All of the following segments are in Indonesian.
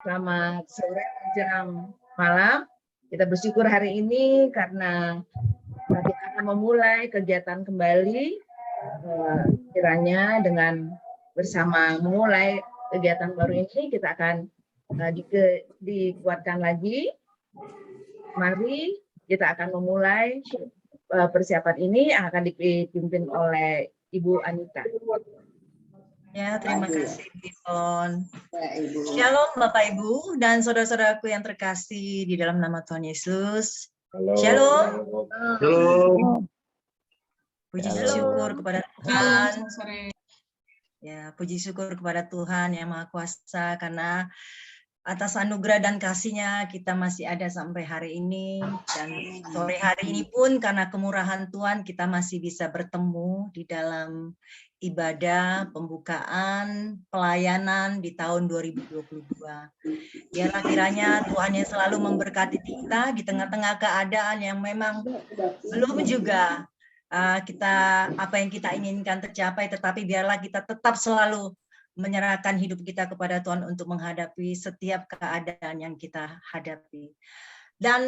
Selamat sore menjelang malam. Kita bersyukur hari ini karena kita akan memulai kegiatan kembali, kiranya dengan bersama memulai kegiatan baru ini kita akan dikuatkan lagi. Mari kita akan memulai persiapan ini yang akan dipimpin oleh Ibu Anita. Ya, terima kasih, Bifon. Shalom, Bapak Ibu dan saudara-saudaraku yang terkasih di dalam nama Tuhan Yesus. Shalom. Shalom. Puji syukur kepada Tuhan. Ya, puji syukur kepada Tuhan Yang Maha Kuasa karena atas anugerah dan kasih-Nya kita masih ada sampai hari ini, dan sore hari ini pun karena kemurahan Tuhan kita masih bisa bertemu di dalam ibadah pembukaan pelayanan di tahun 2022. Biarlah kiranya Tuhan yang selalu memberkati kita di tengah-tengah keadaan yang memang belum juga kita apa yang kita inginkan tercapai, tetapi biarlah kita tetap selalu menyerahkan hidup kita kepada Tuhan untuk menghadapi setiap keadaan yang kita hadapi. Dan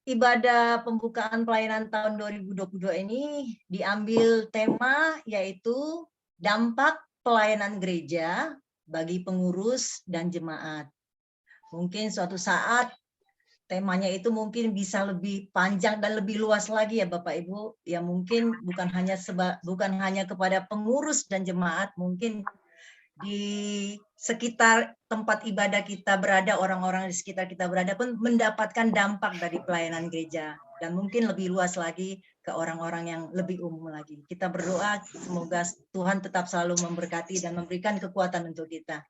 ibadah pembukaan pelayanan tahun 2022 ini diambil tema yaitu dampak pelayanan gereja bagi pengurus dan jemaat. Mungkin suatu saat temanya itu mungkin bisa lebih panjang dan lebih luas lagi ya Bapak Ibu. Ya mungkin bukan hanya kepada pengurus dan jemaat, mungkin di sekitar tempat ibadah kita berada, orang-orang di sekitar kita berada pun mendapatkan dampak dari pelayanan gereja, dan mungkin lebih luas lagi ke orang-orang yang lebih umum lagi. Kita berdoa semoga Tuhan tetap selalu memberkati dan memberikan kekuatan untuk kita.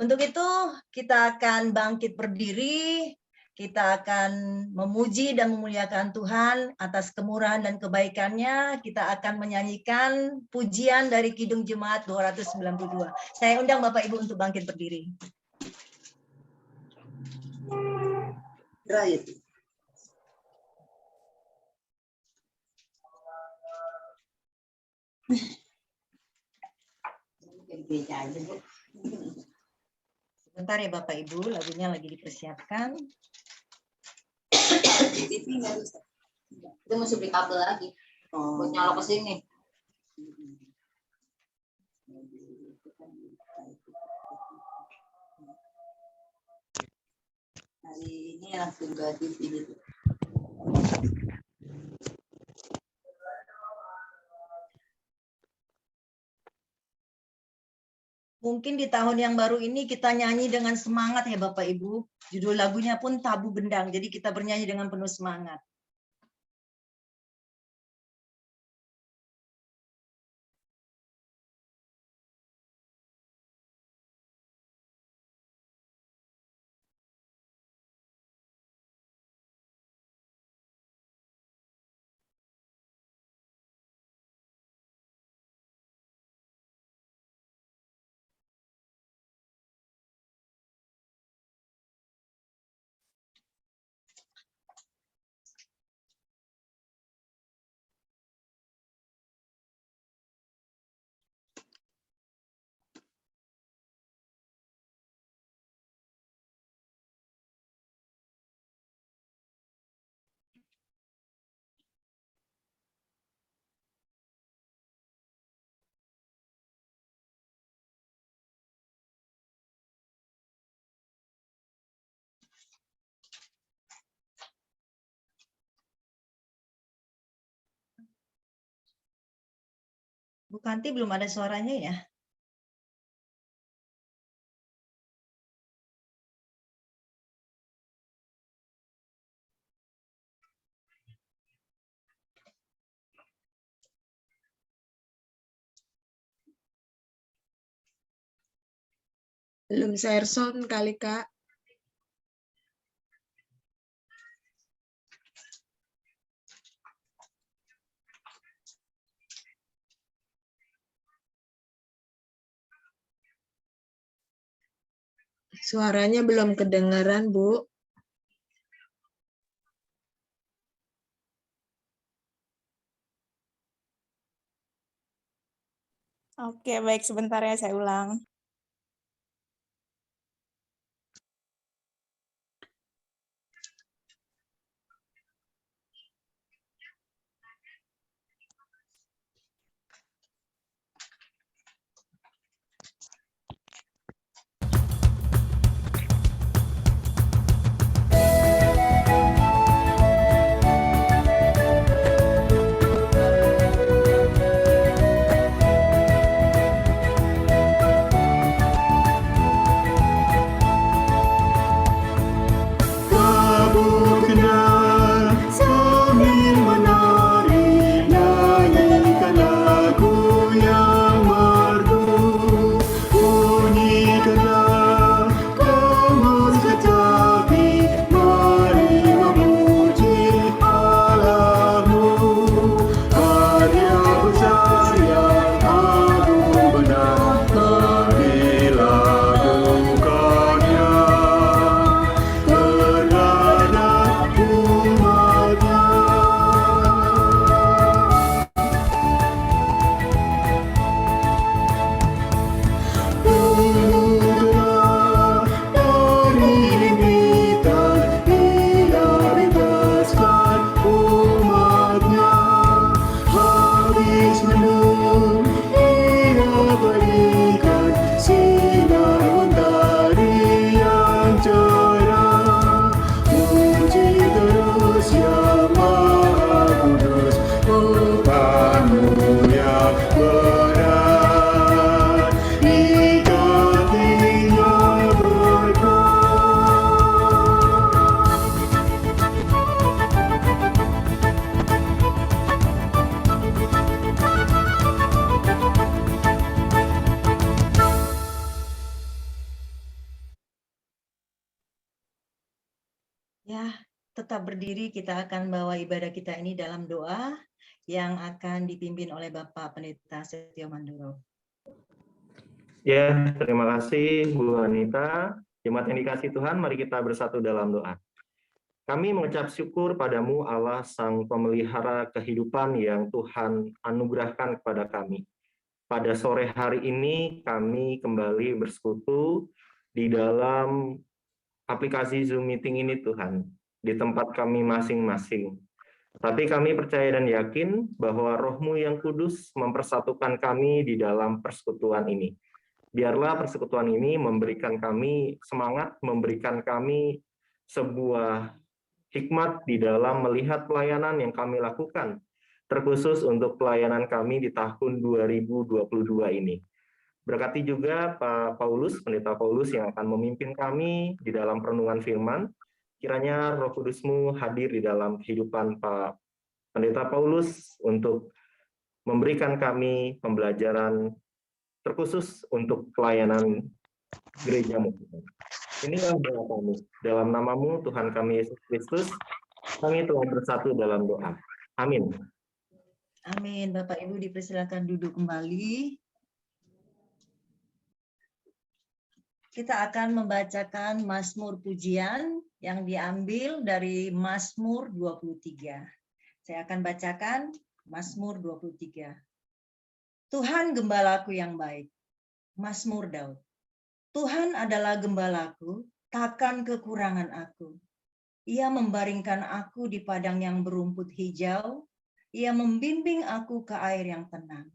Untuk itu kita akan bangkit berdiri. Kita akan memuji dan memuliakan Tuhan atas kemurahan dan kebaikan-Nya. Kita akan menyanyikan pujian dari Kidung Jemaat 292. Saya undang Bapak Ibu untuk bangkit berdiri. Right. Sebentar ya Bapak Ibu, lagunya lagi dipersiapkan. Itu mesti beli kabel lagi buat nyala ke sini. Hari ini langsung ganti ini. Mungkin di tahun yang baru ini kita nyanyi dengan semangat ya Bapak Ibu. Judul lagunya pun Tabu Bendang, jadi kita bernyanyi dengan penuh semangat. Bu Kanti belum ada suaranya ya? Belum share sound kali, Kak. Suaranya belum kedengaran, Bu. Oke, baik, sebentar ya, saya ulang. Ya, tetap berdiri, kita akan bawa ibadah kita ini dalam doa yang akan dipimpin oleh Bapak Pendeta Setio Manduro. Ya, terima kasih Bu Anita. Jemaat yang dikasihi Tuhan, mari kita bersatu dalam doa. Kami mengucap syukur padamu Allah Sang Pemelihara kehidupan yang Tuhan anugerahkan kepada kami. Pada sore hari ini kami kembali bersekutu di dalam aplikasi Zoom Meeting ini Tuhan, di tempat kami masing-masing. Tapi kami percaya dan yakin bahwa Roh-Mu yang kudus mempersatukan kami di dalam persekutuan ini. Biarlah persekutuan ini memberikan kami semangat, memberikan kami sebuah hikmat di dalam melihat pelayanan yang kami lakukan, terkhusus untuk pelayanan kami di tahun 2022 ini. Berkati juga Pak Paulus, Pendeta Paulus yang akan memimpin kami di dalam perenungan firman. Kiranya Roh Kudus-Mu hadir di dalam kehidupan Pak Pendeta Paulus untuk memberikan kami pembelajaran terkhusus untuk pelayanan gereja-Mu. Inilah doa kami. Dalam nama-Mu, Tuhan kami Yesus Kristus, kami telah bersatu dalam doa. Amin. Amin. Bapak Ibu dipersilakan duduk kembali. Kita akan membacakan Mazmur Pujian yang diambil dari Mazmur 23. Saya akan bacakan Mazmur 23. Tuhan gembalaku yang baik. Mazmur Daud. Tuhan adalah gembalaku, takkan kekurangan aku. Ia membaringkan aku di padang yang berumput hijau. Ia membimbing aku ke air yang tenang.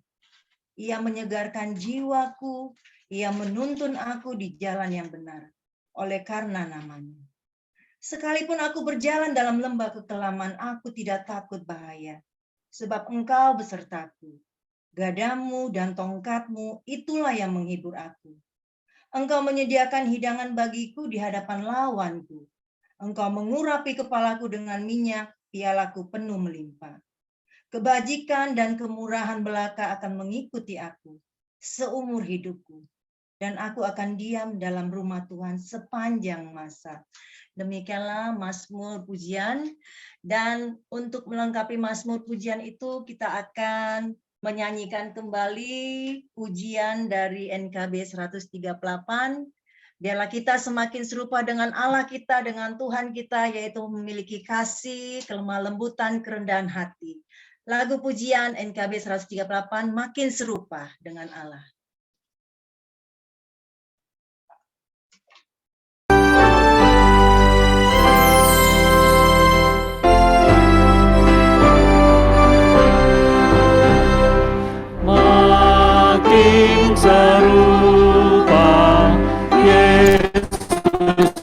Ia menyegarkan jiwaku. Ia menuntun aku di jalan yang benar, oleh karena namanya. Sekalipun aku berjalan dalam lembah kekelaman, aku tidak takut bahaya, sebab Engkau besertaku. Gadamu dan tongkatmu, itulah yang menghibur aku. Engkau menyediakan hidangan bagiku di hadapan lawanku. Engkau mengurapi kepalaku dengan minyak, pialaku penuh melimpah. Kebajikan dan kemurahan belaka akan mengikuti aku seumur hidupku, dan aku akan diam dalam rumah Tuhan sepanjang masa. Demikianlah Mazmur Pujian, dan untuk melengkapi Mazmur Pujian itu kita akan menyanyikan kembali pujian dari NKB 138. Biarlah kita semakin serupa dengan Allah kita, dengan Tuhan kita, yaitu memiliki kasih, kelemah lembutan, kerendahan hati. Lagu pujian NKB 138, makin serupa dengan Allah. Makin serupa Yesus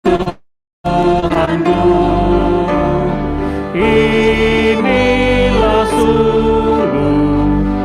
Tuhanku, inilah sungguh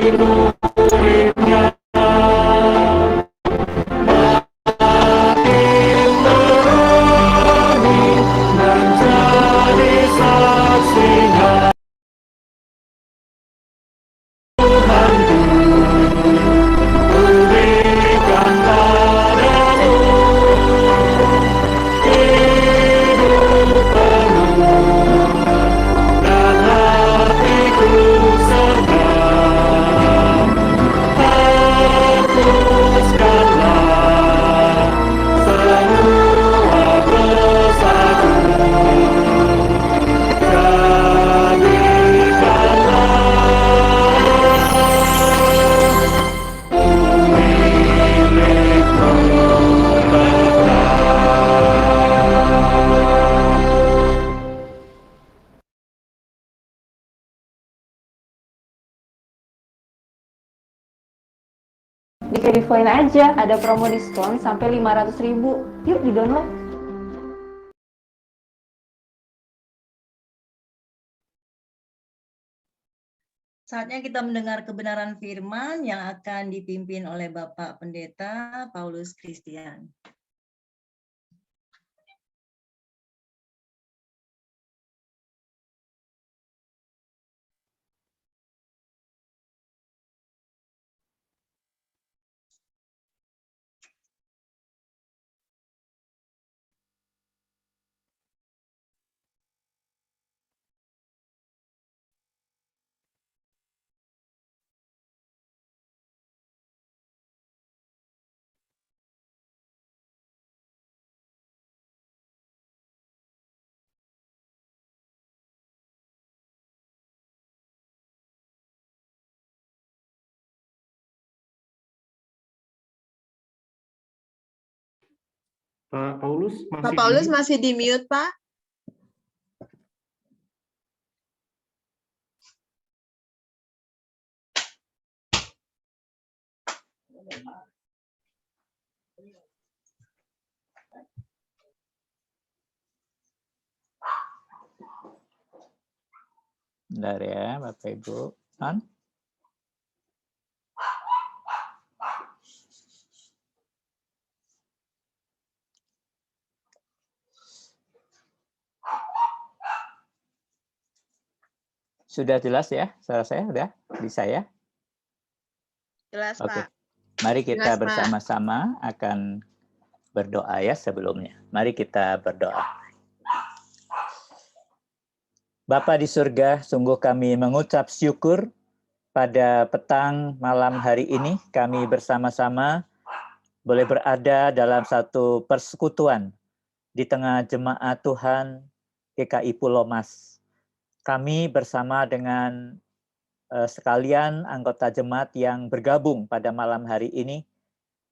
murid-muridnya makin berani menjadi saksinya Tuhanku, kuberikan padamu hidup penuh dan hatiku senang. Hapuskanlah semua dosaku, Di Creditline aja ada promo diskon sampai 500.000. Yuk di-download. Saatnya kita mendengar kebenaran firman yang akan dipimpin oleh Bapak Pendeta Paulus Christian. Pak Paulus masih Pak Paulus di mute? masih di mute, Pak. Bentar ya, Bapak Ibu. On. Sudah jelas ya, suara saya udah bisa ya? Jelas, Oke. Pak. Mari kita Jelas, Pak. bersama-sama akan berdoa ya sebelumnya. Mari kita berdoa. Bapa di surga, sungguh kami mengucap syukur pada petang malam hari ini kami bersama-sama boleh berada dalam satu persekutuan di tengah jemaat Tuhan GKI Pulau Mas. Kami bersama dengan sekalian anggota jemaat yang bergabung pada malam hari ini.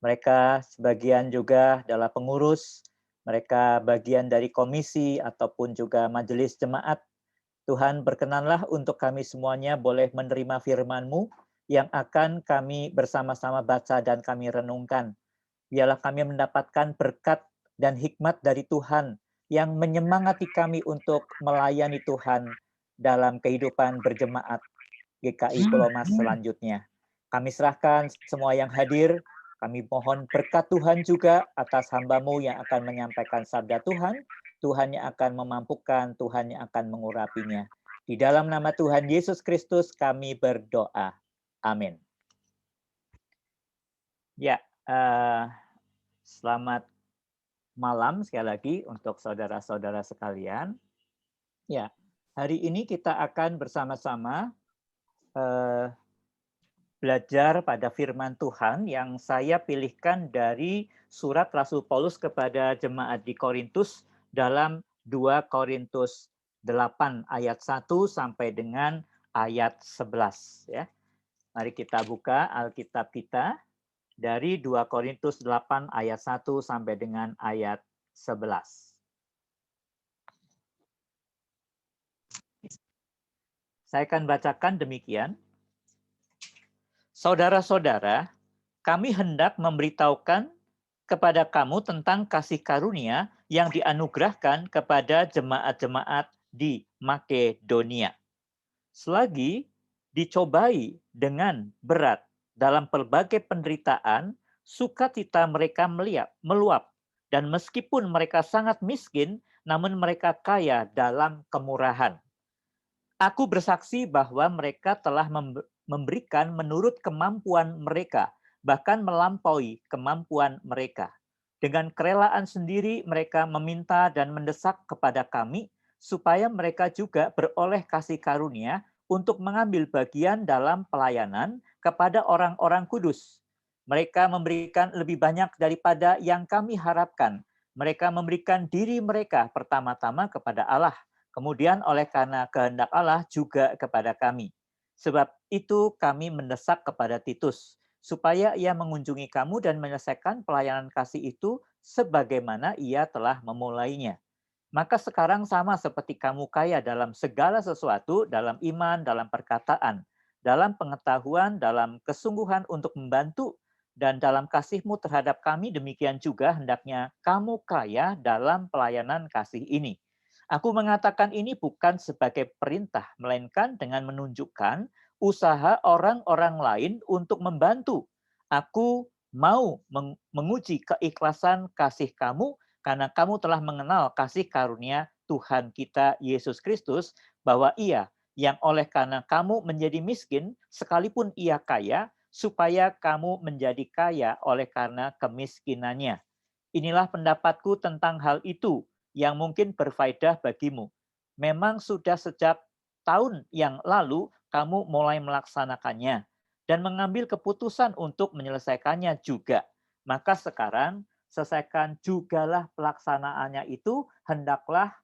Mereka sebagian juga adalah pengurus, mereka bagian dari komisi ataupun juga majelis jemaat. Tuhan berkenanlah untuk kami semuanya boleh menerima firman-Mu yang akan kami bersama-sama baca dan kami renungkan. Biarlah kami mendapatkan berkat dan hikmat dari Tuhan yang menyemangati kami untuk melayani Tuhan dalam kehidupan berjemaat GKI Pulau Mas selanjutnya. Kami serahkan semua yang hadir, kami mohon berkat Tuhan juga atas hamba-Mu yang akan menyampaikan sabda Tuhan, Tuhan yang akan memampukan, Tuhan yang akan mengurapinya. Di dalam nama Tuhan Yesus Kristus kami berdoa. Amin. Ya, selamat malam sekali lagi untuk saudara-saudara sekalian. Ya, hari ini kita akan bersama-sama belajar pada firman Tuhan yang saya pilihkan dari surat Rasul Paulus kepada jemaat di Korintus dalam 2 Korintus 8 ayat 1 sampai dengan ayat 11 ya. Mari kita buka Alkitab kita dari 2 Korintus 8 ayat 1 sampai dengan ayat 11. Saya akan bacakan demikian. Saudara-saudara, kami hendak memberitahukan kepada kamu tentang kasih karunia yang dianugerahkan kepada jemaat-jemaat di Makedonia. Selagi dicobai dengan berat dalam berbagai penderitaan, sukacita mereka meluap. Dan meskipun mereka sangat miskin, namun mereka kaya dalam kemurahan. Aku bersaksi bahwa mereka telah memberikan menurut kemampuan mereka, bahkan melampaui kemampuan mereka. Dengan kerelaan sendiri mereka meminta dan mendesak kepada kami, supaya mereka juga beroleh kasih karunia untuk mengambil bagian dalam pelayanan kepada orang-orang kudus. Mereka memberikan lebih banyak daripada yang kami harapkan. Mereka memberikan diri mereka pertama-tama kepada Allah, kemudian oleh karena kehendak Allah juga kepada kami. Sebab itu kami mendesak kepada Titus, supaya ia mengunjungi kamu dan menyelesaikan pelayanan kasih itu sebagaimana ia telah memulainya. Maka sekarang sama seperti kamu kaya dalam segala sesuatu, dalam iman, dalam perkataan, dalam pengetahuan, dalam kesungguhan untuk membantu, dan dalam kasihmu terhadap kami, demikian juga hendaknya kamu kaya dalam pelayanan kasih ini. Aku mengatakan ini bukan sebagai perintah, melainkan dengan menunjukkan usaha orang-orang lain untuk membantu. Aku mau menguji keikhlasan kasih kamu, karena kamu telah mengenal kasih karunia Tuhan kita Yesus Kristus, bahwa Ia yang oleh karena kamu menjadi miskin, sekalipun Ia kaya, supaya kamu menjadi kaya oleh karena kemiskinannya. Inilah pendapatku tentang hal itu yang mungkin berfaedah bagimu. Memang sudah sejak tahun yang lalu kamu mulai melaksanakannya dan mengambil keputusan untuk menyelesaikannya juga. Maka sekarang selesaikan jugalah pelaksanaannya itu, hendaklah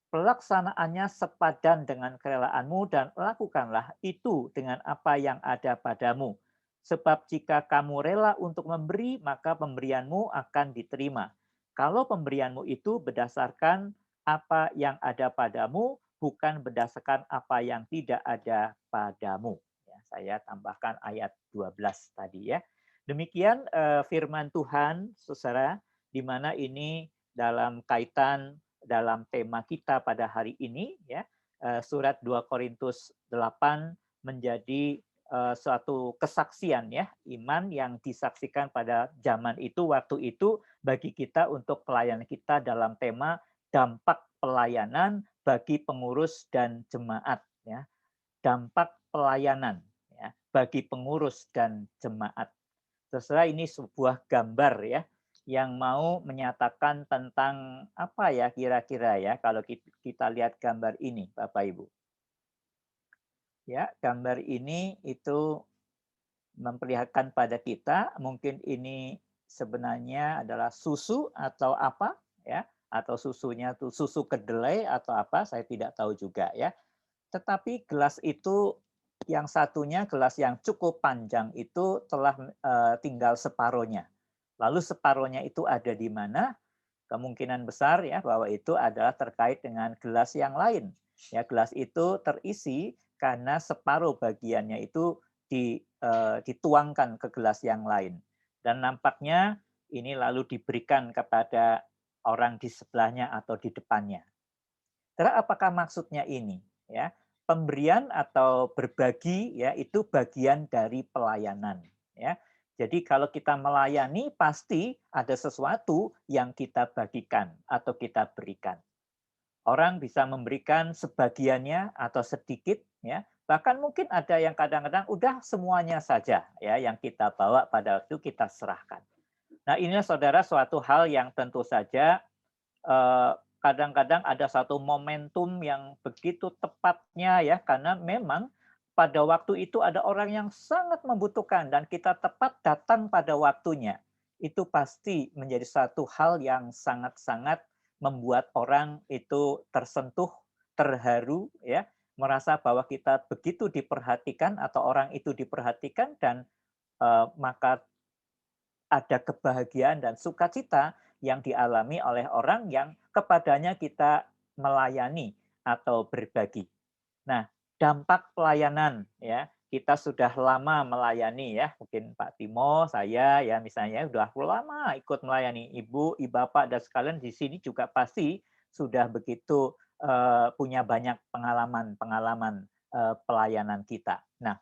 pelaksanaannya sepadan dengan kerelaanmu dan lakukanlah itu dengan apa yang ada padamu. Sebab jika kamu rela untuk memberi, maka pemberianmu akan diterima. Kalau pemberianmu itu berdasarkan apa yang ada padamu, bukan berdasarkan apa yang tidak ada padamu. Ya, saya tambahkan ayat 12 tadi ya. Demikian firman Tuhan, saudara, di mana ini dalam kaitan dalam tema kita pada hari ini, ya, surat 2 Korintus 8 menjadi suatu kesaksian, ya, iman yang disaksikan pada zaman itu, waktu itu, bagi kita untuk pelayanan kita dalam tema dampak pelayanan bagi pengurus dan jemaat, ya, dampak pelayanan, ya, bagi pengurus dan jemaat. Terserah ini sebuah gambar ya yang mau menyatakan tentang apa ya kira-kira ya kalau kita lihat gambar ini Bapak Ibu. Ya, gambar ini itu memperlihatkan pada kita mungkin ini sebenarnya adalah susu atau apa ya, atau susunya tuh susu kedelai atau apa, saya tidak tahu juga ya. Tetapi gelas itu yang satunya, gelas yang cukup panjang itu telah tinggal separohnya. Lalu separohnya itu ada di mana? Kemungkinan besar ya bahwa itu adalah terkait dengan gelas yang lain. Ya, gelas itu terisi karena separuh bagiannya itu dituangkan ke gelas yang lain. Dan nampaknya ini lalu diberikan kepada orang di sebelahnya atau di depannya. Terus apakah maksudnya ini? Ya, pemberian atau berbagi ya itu bagian dari pelayanan ya. Jadi kalau kita melayani pasti ada sesuatu yang kita bagikan atau kita berikan. Orang bisa memberikan sebagiannya atau sedikit ya. Bahkan mungkin ada yang kadang-kadang udah semuanya saja ya yang kita bawa pada waktu kita serahkan. Nah, inilah saudara suatu hal yang tentu saja kadang-kadang ada satu momentum yang begitu tepatnya ya, karena memang pada waktu itu ada orang yang sangat membutuhkan dan kita tepat datang pada waktunya. Itu pasti menjadi satu hal yang sangat-sangat membuat orang itu tersentuh, terharu ya, merasa bahwa kita begitu diperhatikan atau orang itu diperhatikan dan maka ada kebahagiaan dan sukacita yang dialami oleh orang yang kepadanya kita melayani atau berbagi. Nah, dampak pelayanan ya, kita sudah lama melayani ya, mungkin Pak Timo, saya ya misalnya sudah lama ikut melayani, Ibu, Bapak dan sekalian di sini juga pasti sudah begitu punya banyak pengalaman-pengalaman pelayanan kita. Nah,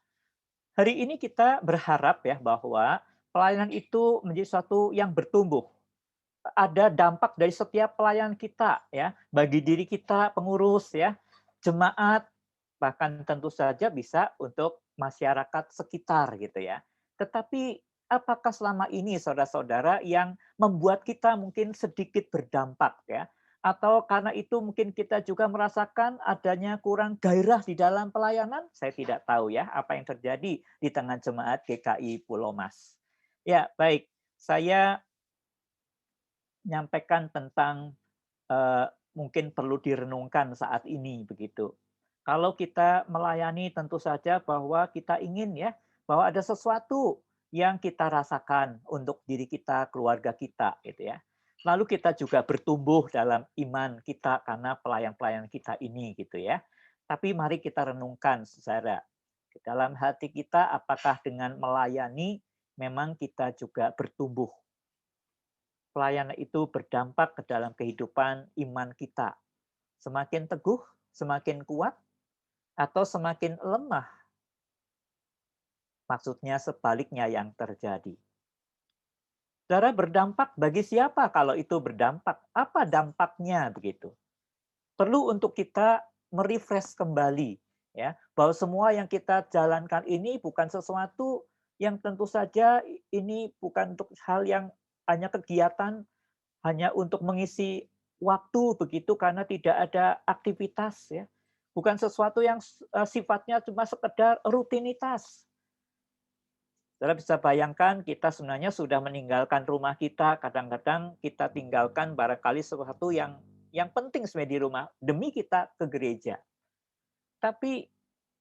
hari ini kita berharap ya bahwa pelayanan itu menjadi sesuatu yang bertumbuh. Ada dampak dari setiap pelayanan kita ya, bagi diri kita, pengurus ya, jemaat, bahkan tentu saja bisa untuk masyarakat sekitar gitu ya. Tetapi apakah selama ini saudara-saudara yang membuat kita mungkin sedikit berdampak ya, atau karena itu mungkin kita juga merasakan adanya kurang gairah di dalam pelayanan? Saya tidak tahu ya apa yang terjadi di tengah jemaat GKI Pulau Mas. Ya, baik. Saya menyampaikan tentang mungkin perlu direnungkan saat ini begitu. Kalau kita melayani tentu saja bahwa kita ingin ya bahwa ada sesuatu yang kita rasakan untuk diri kita, keluarga kita gitu ya. Lalu kita juga bertumbuh dalam iman kita karena pelayan-pelayan kita ini gitu ya. Tapi mari kita renungkan saudara. Dalam hati kita apakah dengan melayani memang kita juga bertumbuh. Pelayanan itu berdampak ke dalam kehidupan iman kita. Semakin teguh, semakin kuat, atau semakin lemah. Maksudnya sebaliknya yang terjadi. Saudara, berdampak bagi siapa kalau itu berdampak? Apa dampaknya begitu? Perlu untuk kita merefresh kembali ya, bahwa semua yang kita jalankan ini bukan sesuatu yang tentu saja ini bukan untuk hal yang hanya kegiatan, hanya untuk mengisi waktu begitu karena tidak ada aktivitas ya. Bukan sesuatu yang sifatnya cuma sekedar rutinitas. Saudara bisa bayangkan kita sebenarnya sudah meninggalkan rumah kita, kadang-kadang kita tinggalkan barangkali sesuatu yang penting sebenarnya di rumah demi kita ke gereja. Tapi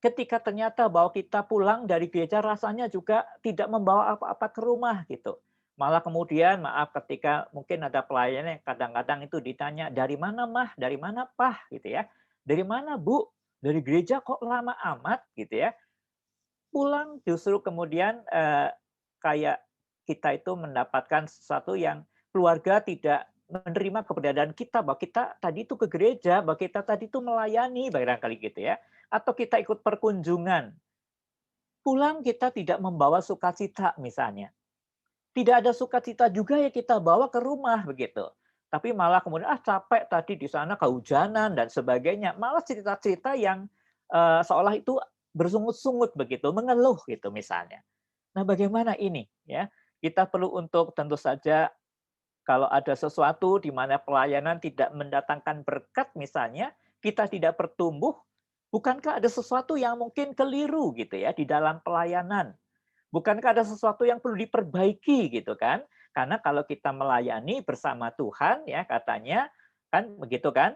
ketika ternyata bahwa kita pulang dari gereja rasanya juga tidak membawa apa-apa ke rumah gitu. Malah kemudian maaf ketika mungkin ada pelayan yang kadang-kadang itu ditanya, dari mana mah, dari mana pah gitu ya. Dari mana bu, dari gereja kok lama amat gitu ya. Pulang justru kemudian kayak kita itu mendapatkan sesuatu yang keluarga tidak menerima keberadaan kita, bahwa kita tadi itu ke gereja, bahwa kita tadi itu melayani barangkali gitu ya. Atau kita ikut perkunjungan. Pulang kita tidak membawa sukacita misalnya. Tidak ada sukacita juga yang kita bawa ke rumah begitu. Tapi malah kemudian capek tadi di sana kehujanan dan sebagainya. Malah cerita-cerita yang seolah itu bersungut-sungut begitu, mengeluh gitu misalnya. Nah, bagaimana ini ya? Kita perlu untuk tentu saja kalau ada sesuatu di mana pelayanan tidak mendatangkan berkat misalnya, kita tidak bertumbuh, bukankah ada sesuatu yang mungkin keliru gitu ya di dalam pelayanan? Bukankah ada sesuatu yang perlu diperbaiki gitu kan? Karena kalau kita melayani bersama Tuhan ya katanya kan begitu kan?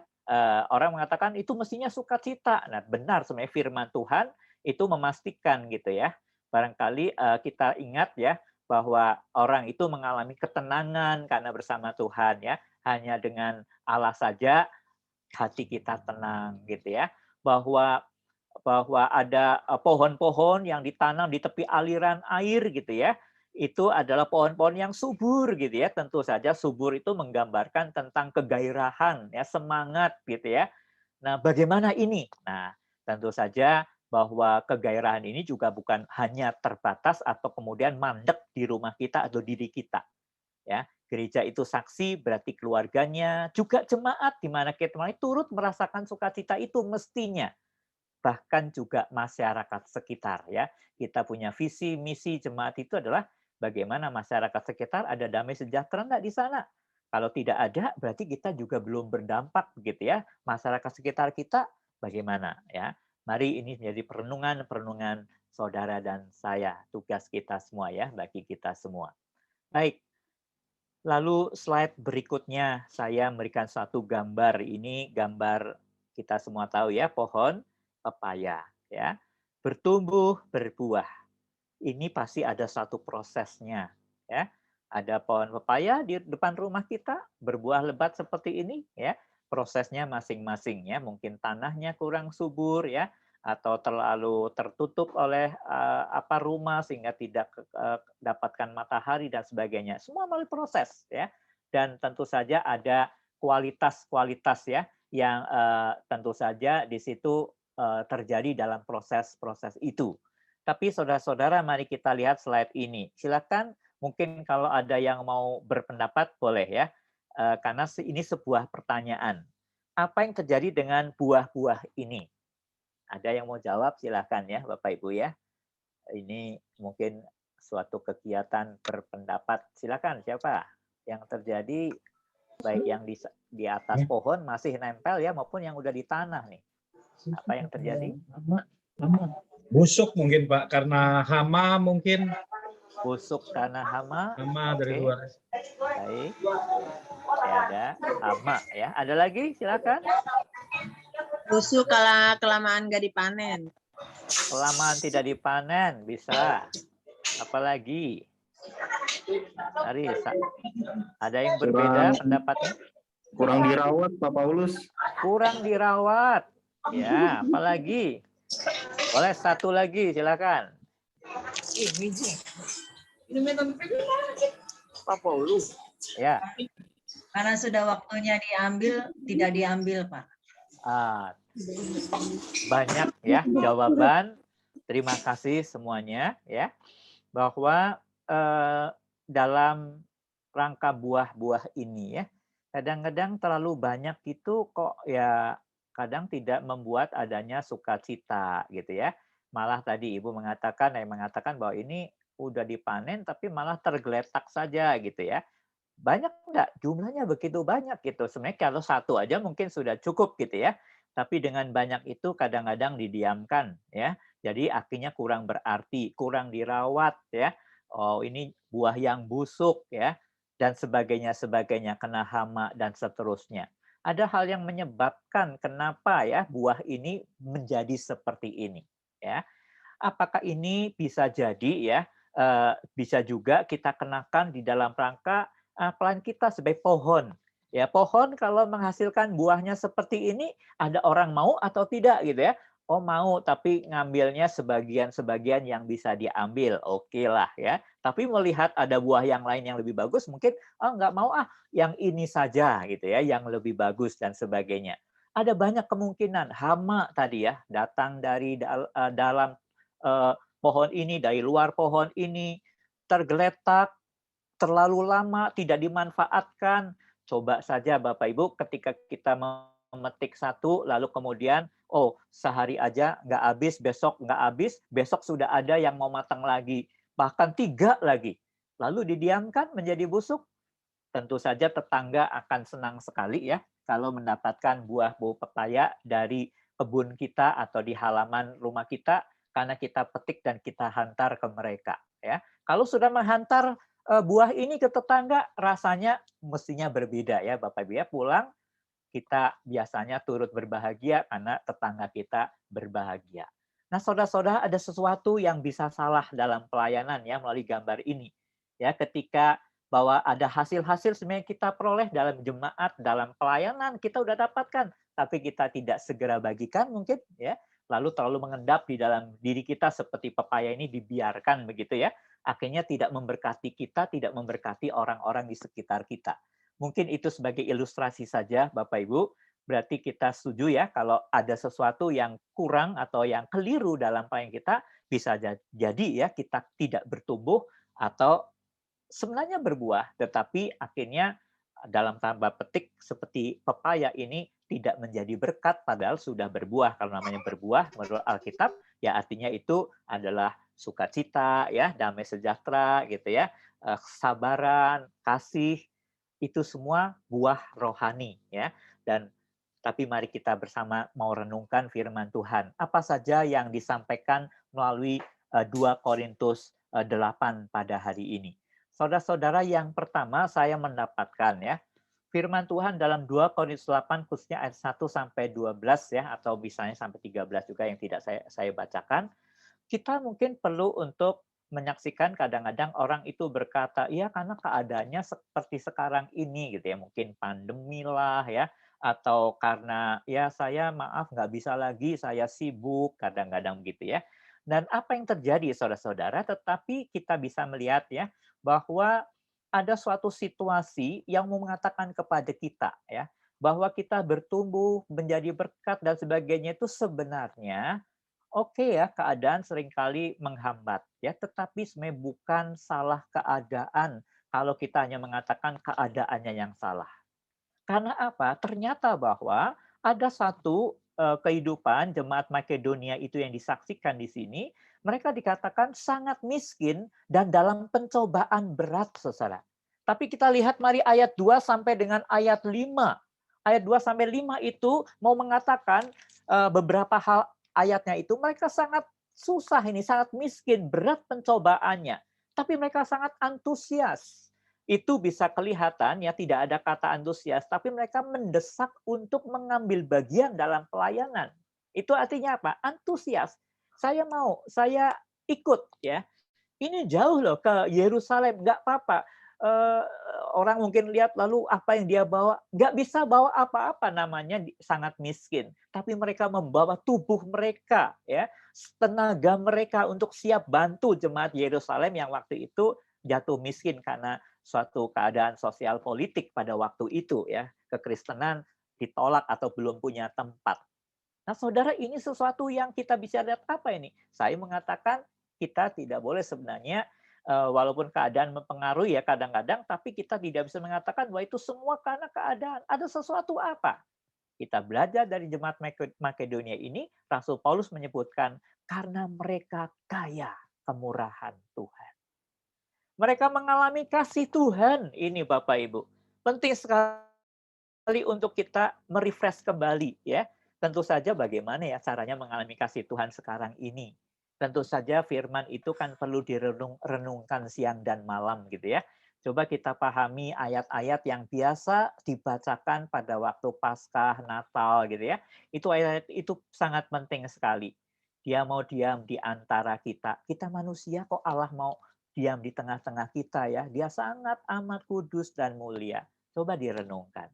Orang mengatakan itu mestinya sukacita. Nah, benar sebenarnya firman Tuhan itu memastikan gitu ya. Barangkali kita ingat ya bahwa orang itu mengalami ketenangan karena bersama Tuhan ya. Hanya dengan Allah saja hati kita tenang gitu ya. Bahwa ada pohon-pohon yang ditanam di tepi aliran air gitu ya. Itu adalah pohon-pohon yang subur gitu ya. Tentu saja subur itu menggambarkan tentang kegairahan ya, semangat gitu ya. Nah, bagaimana ini? Nah, tentu saja bahwa kegairahan ini juga bukan hanya terbatas atau kemudian mandek di rumah kita atau diri kita. Ya, gereja itu saksi berarti keluarganya, juga jemaat di mana kita turut merasakan sukacita itu mestinya. Bahkan juga masyarakat sekitar ya. Kita punya visi misi jemaat itu adalah bagaimana masyarakat sekitar ada damai sejahtera enggak di sana. Kalau tidak ada berarti kita juga belum berdampak begitu ya. Masyarakat sekitar kita bagaimana ya. Mari ini menjadi perenungan saudara dan saya, tugas kita semua ya, bagi kita semua. Baik. Lalu slide berikutnya saya memberikan satu gambar. Ini gambar kita semua tahu ya, pohon pepaya ya. Bertumbuh, berbuah. Ini pasti ada satu prosesnya ya. Ada pohon pepaya di depan rumah kita berbuah lebat seperti ini ya. Prosesnya masing-masing ya, mungkin tanahnya kurang subur ya atau terlalu tertutup oleh rumah sehingga tidak dapatkan matahari dan sebagainya. Semua melalui proses ya. Dan tentu saja ada kualitas-kualitas ya yang tentu saja di situ terjadi dalam proses-proses itu. Tapi saudara-saudara, mari kita lihat slide ini. Silakan, mungkin kalau ada yang mau berpendapat boleh ya, karena ini sebuah pertanyaan. Apa yang terjadi dengan buah-buah ini? Ada yang mau jawab? Silakan ya, Bapak Ibu ya. Ini mungkin suatu kegiatan berpendapat. Silakan, siapa yang terjadi? Baik yang di atas pohon masih nempel ya, maupun yang udah di tanah nih. Apa yang terjadi? Busuk mungkin Pak, karena hama mungkin. Busuk karena hama. Hama dari luar. Baik. Ya, ada hama ya. Ada lagi? Silakan. Busuk kalau kelamaan nggak dipanen. Kelamaan tidak dipanen bisa. Apalagi? Mari, ada yang berbeda pendapatnya? Kurang dirawat, Pak Paulus. Kurang dirawat. Ya, apalagi? Boleh satu lagi, silakan. Pak Paulus. Ya. Karena sudah waktunya diambil, tidak diambil, Pak. Banyak ya jawaban. Terima kasih semuanya ya. Bahwa dalam rangka buah-buah ini ya, kadang-kadang terlalu banyak itu kok ya kadang tidak membuat adanya sukacita gitu ya. Malah tadi Ibu mengatakan bahwa ini udah dipanen tapi malah tergeletak saja gitu ya. Banyak enggak? Jumlahnya begitu banyak gitu. Sebenarnya kalau satu aja mungkin sudah cukup gitu ya. Tapi dengan banyak itu kadang-kadang didiamkan ya. Jadi akhirnya kurang berarti, kurang dirawat ya. Oh, ini buah yang busuk ya, dan sebagainya kena hama dan seterusnya. Ada hal yang menyebabkan kenapa ya buah ini menjadi seperti ini ya. Apakah ini bisa jadi ya bisa juga kita kenakan di dalam rangka peran kita sebagai pohon. Ya, pohon kalau menghasilkan buahnya seperti ini, ada orang mau atau tidak gitu ya. Oh mau, tapi ngambilnya sebagian-sebagian yang bisa diambil. Oke lah ya. Tapi melihat ada buah yang lain yang lebih bagus, mungkin nggak mau yang ini saja gitu ya, yang lebih bagus dan sebagainya. Ada banyak kemungkinan hama tadi ya, datang dari dalam pohon ini, dari luar pohon ini, tergeletak, terlalu lama, tidak dimanfaatkan. Coba saja Bapak Ibu ketika kita memetik satu, lalu kemudian sehari aja nggak habis, besok nggak habis, besok sudah ada yang mau matang lagi, bahkan 3 lagi. Lalu didiamkan menjadi busuk, tentu saja tetangga akan senang sekali ya kalau mendapatkan buah-buah pepaya dari kebun kita atau di halaman rumah kita karena kita petik dan kita hantar ke mereka ya. Kalau sudah menghantar buah ini ke tetangga, rasanya mestinya berbeda ya Bapak Ibu ya. Pulang kita biasanya turut berbahagia karena tetangga kita berbahagia. Nah, saudara-saudara, ada sesuatu yang bisa salah dalam pelayanan ya melalui gambar ini. Ya, ketika bahwa ada hasil-hasil sebenarnya kita peroleh dalam jemaat, dalam pelayanan kita udah dapatkan, tapi kita tidak segera bagikan mungkin ya. Lalu terlalu mengendap di dalam diri kita seperti pepaya ini dibiarkan begitu ya. Akhirnya tidak memberkati kita, tidak memberkati orang-orang di sekitar kita. Mungkin itu sebagai ilustrasi saja Bapak Ibu. Berarti kita setuju ya kalau ada sesuatu yang kurang atau yang keliru dalam pelayanan kita, bisa jadi ya kita tidak bertumbuh atau sebenarnya berbuah, tetapi akhirnya dalam tanda petik seperti pepaya ini tidak menjadi berkat padahal sudah berbuah. Kalau namanya berbuah menurut Alkitab ya artinya itu adalah sukacita ya, damai sejahtera gitu ya, kesabaran, kasih, itu semua buah rohani ya. Dan tapi mari kita bersama mau renungkan firman Tuhan. Apa saja yang disampaikan melalui 2 Korintus 8 pada hari ini. Saudara-saudara, yang pertama saya mendapatkan ya, firman Tuhan dalam 2 Korintus 8 khususnya ayat 1 sampai 12 ya, atau misalnya sampai 13 juga yang tidak saya bacakan. Kita mungkin perlu untuk menyaksikan kadang-kadang orang itu berkata, iya karena keadaannya seperti sekarang ini gitu ya, mungkin pandemi lah ya, atau karena ya saya maaf nggak bisa lagi, saya sibuk, kadang-kadang begitu ya. Dan apa yang terjadi saudara-saudara, tetapi kita bisa melihat ya, bahwa ada suatu situasi yang mau mengatakan kepada kita ya, bahwa kita bertumbuh menjadi berkat dan sebagainya itu sebenarnya oke ya, keadaan seringkali menghambat ya, tetapi sebenarnya bukan salah keadaan kalau kita hanya mengatakan keadaannya yang salah. Karena apa? Ternyata bahwa ada satu kehidupan jemaat Makedonia itu yang disaksikan di sini, mereka dikatakan sangat miskin dan dalam pencobaan berat, saudara. Tapi kita lihat mari ayat 2 sampai dengan ayat 5. Ayat 2 sampai 5 itu mau mengatakan beberapa hal ayatnya itu mereka sangat susah ini, sangat miskin, berat pencobaannya. Tapi mereka sangat antusias. Itu bisa kelihatan ya tidak ada kata antusias, tapi mereka mendesak untuk mengambil bagian dalam pelayanan. Itu artinya apa? Antusias. Saya mau, saya ikut ya. Ini jauh loh ke Yerusalem, nggak apa-apa. Orang mungkin lihat lalu apa yang dia bawa, nggak bisa bawa apa-apa, namanya sangat miskin. Tapi mereka membawa tubuh mereka, ya, tenaga mereka untuk siap bantu jemaat Yerusalem yang waktu itu jatuh miskin karena suatu keadaan sosial politik pada waktu itu, ya, kekristenan ditolak atau belum punya tempat. Nah, saudara, ini sesuatu yang kita bisa lihat apa ini? Saya mengatakan kita tidak boleh sebenarnya, walaupun keadaan mempengaruhi ya kadang-kadang, tapi kita tidak bisa mengatakan bahwa itu semua karena keadaan. Ada sesuatu apa? Kita belajar dari jemaat Makedonia ini, Rasul Paulus menyebutkan karena mereka kaya kemurahan Tuhan. Mereka mengalami kasih Tuhan. Ini Bapak Ibu. Penting sekali untuk kita merefresh kembali ya. Tentu saja bagaimana ya caranya mengalami kasih Tuhan sekarang ini. Tentu saja firman itu kan perlu direnungkan siang dan malam gitu ya. Coba kita pahami ayat-ayat yang biasa dibacakan pada waktu Paskah, Natal gitu ya. Itu ayat itu sangat penting sekali. Dia mau diam di antara kita. Kita manusia kok Allah mau diam di tengah-tengah kita ya. Dia sangat amat kudus dan mulia. Coba direnungkan.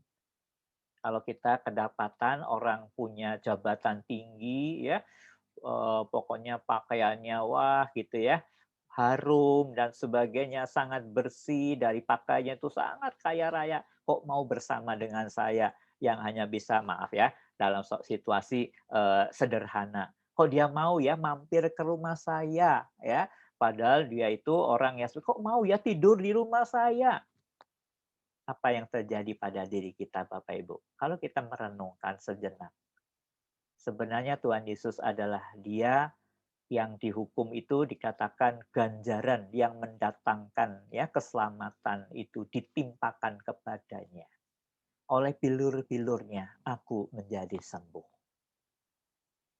Kalau kita kedapatan orang punya jabatan tinggi ya, pokoknya pakaiannya wah gitu ya, harum dan sebagainya, sangat bersih, dari pakaiannya itu sangat kaya raya, kok mau bersama dengan saya yang hanya bisa, maaf ya, dalam situasi sederhana. Kok dia mau ya mampir ke rumah saya ya, padahal dia itu orang yang kok mau ya tidur di rumah saya. Apa yang terjadi pada diri kita Bapak Ibu? Kalau kita merenungkan sejenak, sebenarnya Tuhan Yesus adalah Dia yang dihukum itu dikatakan ganjaran yang mendatangkan ya keselamatan itu ditimpakan kepadanya. Oleh bilur-bilurnya aku menjadi sembuh.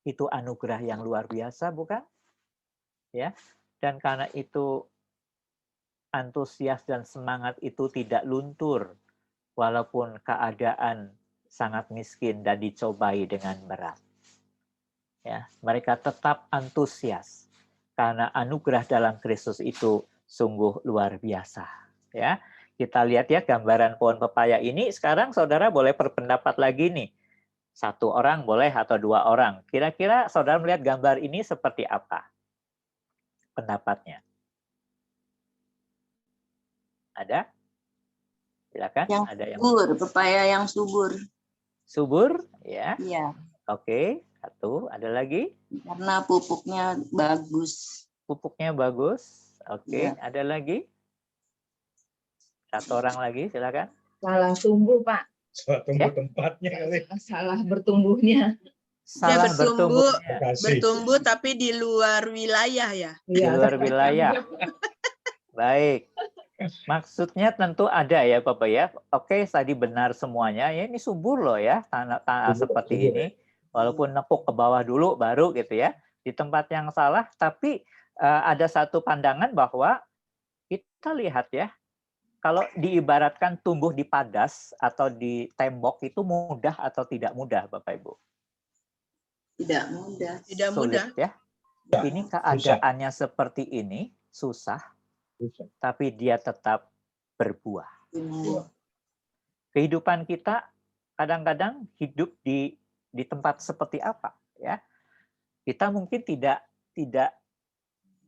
Itu anugerah yang luar biasa bukan? Ya. Dan karena itu antusias dan semangat itu tidak luntur walaupun keadaan sangat miskin dan dicobai dengan berat. Ya, mereka tetap antusias karena anugerah dalam Kristus itu sungguh luar biasa. Ya, kita lihat ya gambaran pohon pepaya ini. Sekarang saudara boleh berpendapat lagi nih. Satu orang boleh atau dua orang. Kira-kira saudara melihat gambar ini seperti apa? Pendapatnya. Ada? Silakan. Yang ada yang subur, pepaya yang subur. Subur, ya. Iya. Oke, satu. Ada lagi? Karena pupuknya bagus. Pupuknya bagus. Oke, Iya. ada lagi? Satu orang lagi, silakan. Salah tumbuh, Pak. Salah tumbuh tempatnya kali. Salah bertumbuhnya. Salah bertumbuh, Kasih. bertumbuh tapi di luar wilayah ya. Di luar wilayah. Baik. Maksudnya tentu ada ya Bapak ya. Oke, tadi benar semuanya. Ya, ini subur loh ya, tanah seperti ini. Walaupun nepuk ke bawah dulu baru gitu ya. Di tempat yang salah, tapi ada satu pandangan bahwa kita lihat ya, kalau diibaratkan tumbuh di padas atau di tembok itu mudah atau tidak mudah Bapak Ibu? Tidak mudah. Tidak Sulit mudah. ya. Ini keadaannya seperti ini, susah. Tapi dia tetap berbuah. Kehidupan kita kadang-kadang hidup di tempat seperti apa ya? Kita mungkin tidak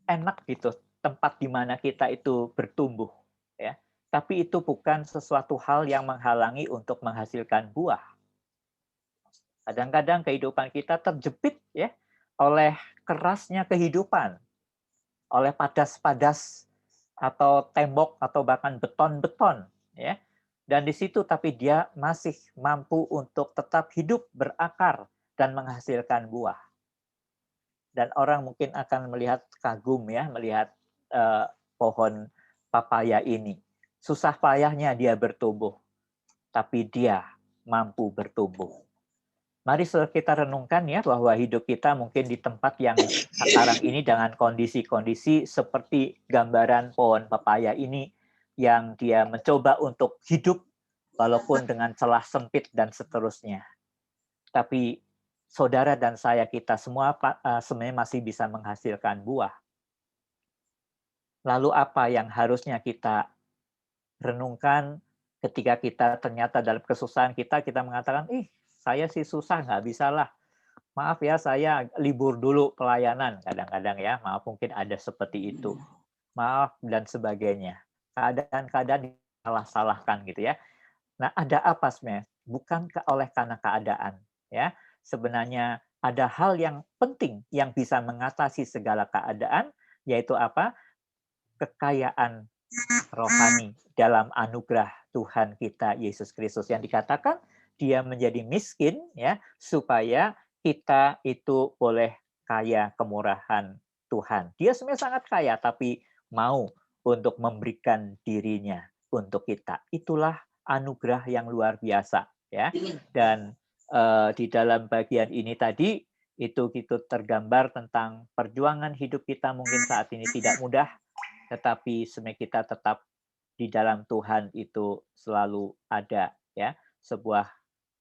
enak gitu tempat di mana kita itu bertumbuh ya. tapi itu bukan sesuatu hal yang menghalangi untuk menghasilkan buah. Kadang-kadang kehidupan kita terjepit ya oleh kerasnya kehidupan, oleh padas-padas atau tembok atau bahkan beton-beton ya. Dan di situ tapi dia masih mampu untuk tetap hidup, berakar dan menghasilkan buah. Dan orang mungkin akan melihat kagum ya, melihat pohon papaya ini. Susah payahnya dia bertumbuh, tapi dia mampu bertumbuh. Mari kita renungkan ya bahwa hidup kita mungkin di tempat yang sekarang ini dengan kondisi-kondisi seperti gambaran pohon papaya ini yang dia mencoba untuk hidup walaupun dengan celah sempit dan seterusnya. Tapi saudara dan saya kita semua sebenarnya masih bisa menghasilkan buah. Lalu apa yang harusnya kita renungkan ketika kita ternyata dalam kesusahan kita mengatakan, saya sih susah, nggak bisa lah. Maaf ya, saya libur dulu pelayanan kadang-kadang ya. Maaf, mungkin ada seperti itu. Maaf, dan sebagainya. Keadaan-keadaan salah-salahkan gitu ya. Nah, ada apa sebenarnya? Bukan oleh karena keadaan. Ya, sebenarnya ada hal yang penting yang bisa mengatasi segala keadaan, yaitu apa? Kekayaan rohani dalam anugerah Tuhan kita Yesus Kristus yang dikatakan dia menjadi miskin ya supaya kita itu boleh kaya kemurahan Tuhan. Dia sebenarnya sangat kaya tapi mau untuk memberikan dirinya untuk kita. Itulah anugerah yang luar biasa ya. Dan di dalam bagian ini tadi itu tergambar tentang perjuangan hidup kita mungkin saat ini tidak mudah, tetapi sebenarnya kita tetap di dalam Tuhan itu selalu ada ya, sebuah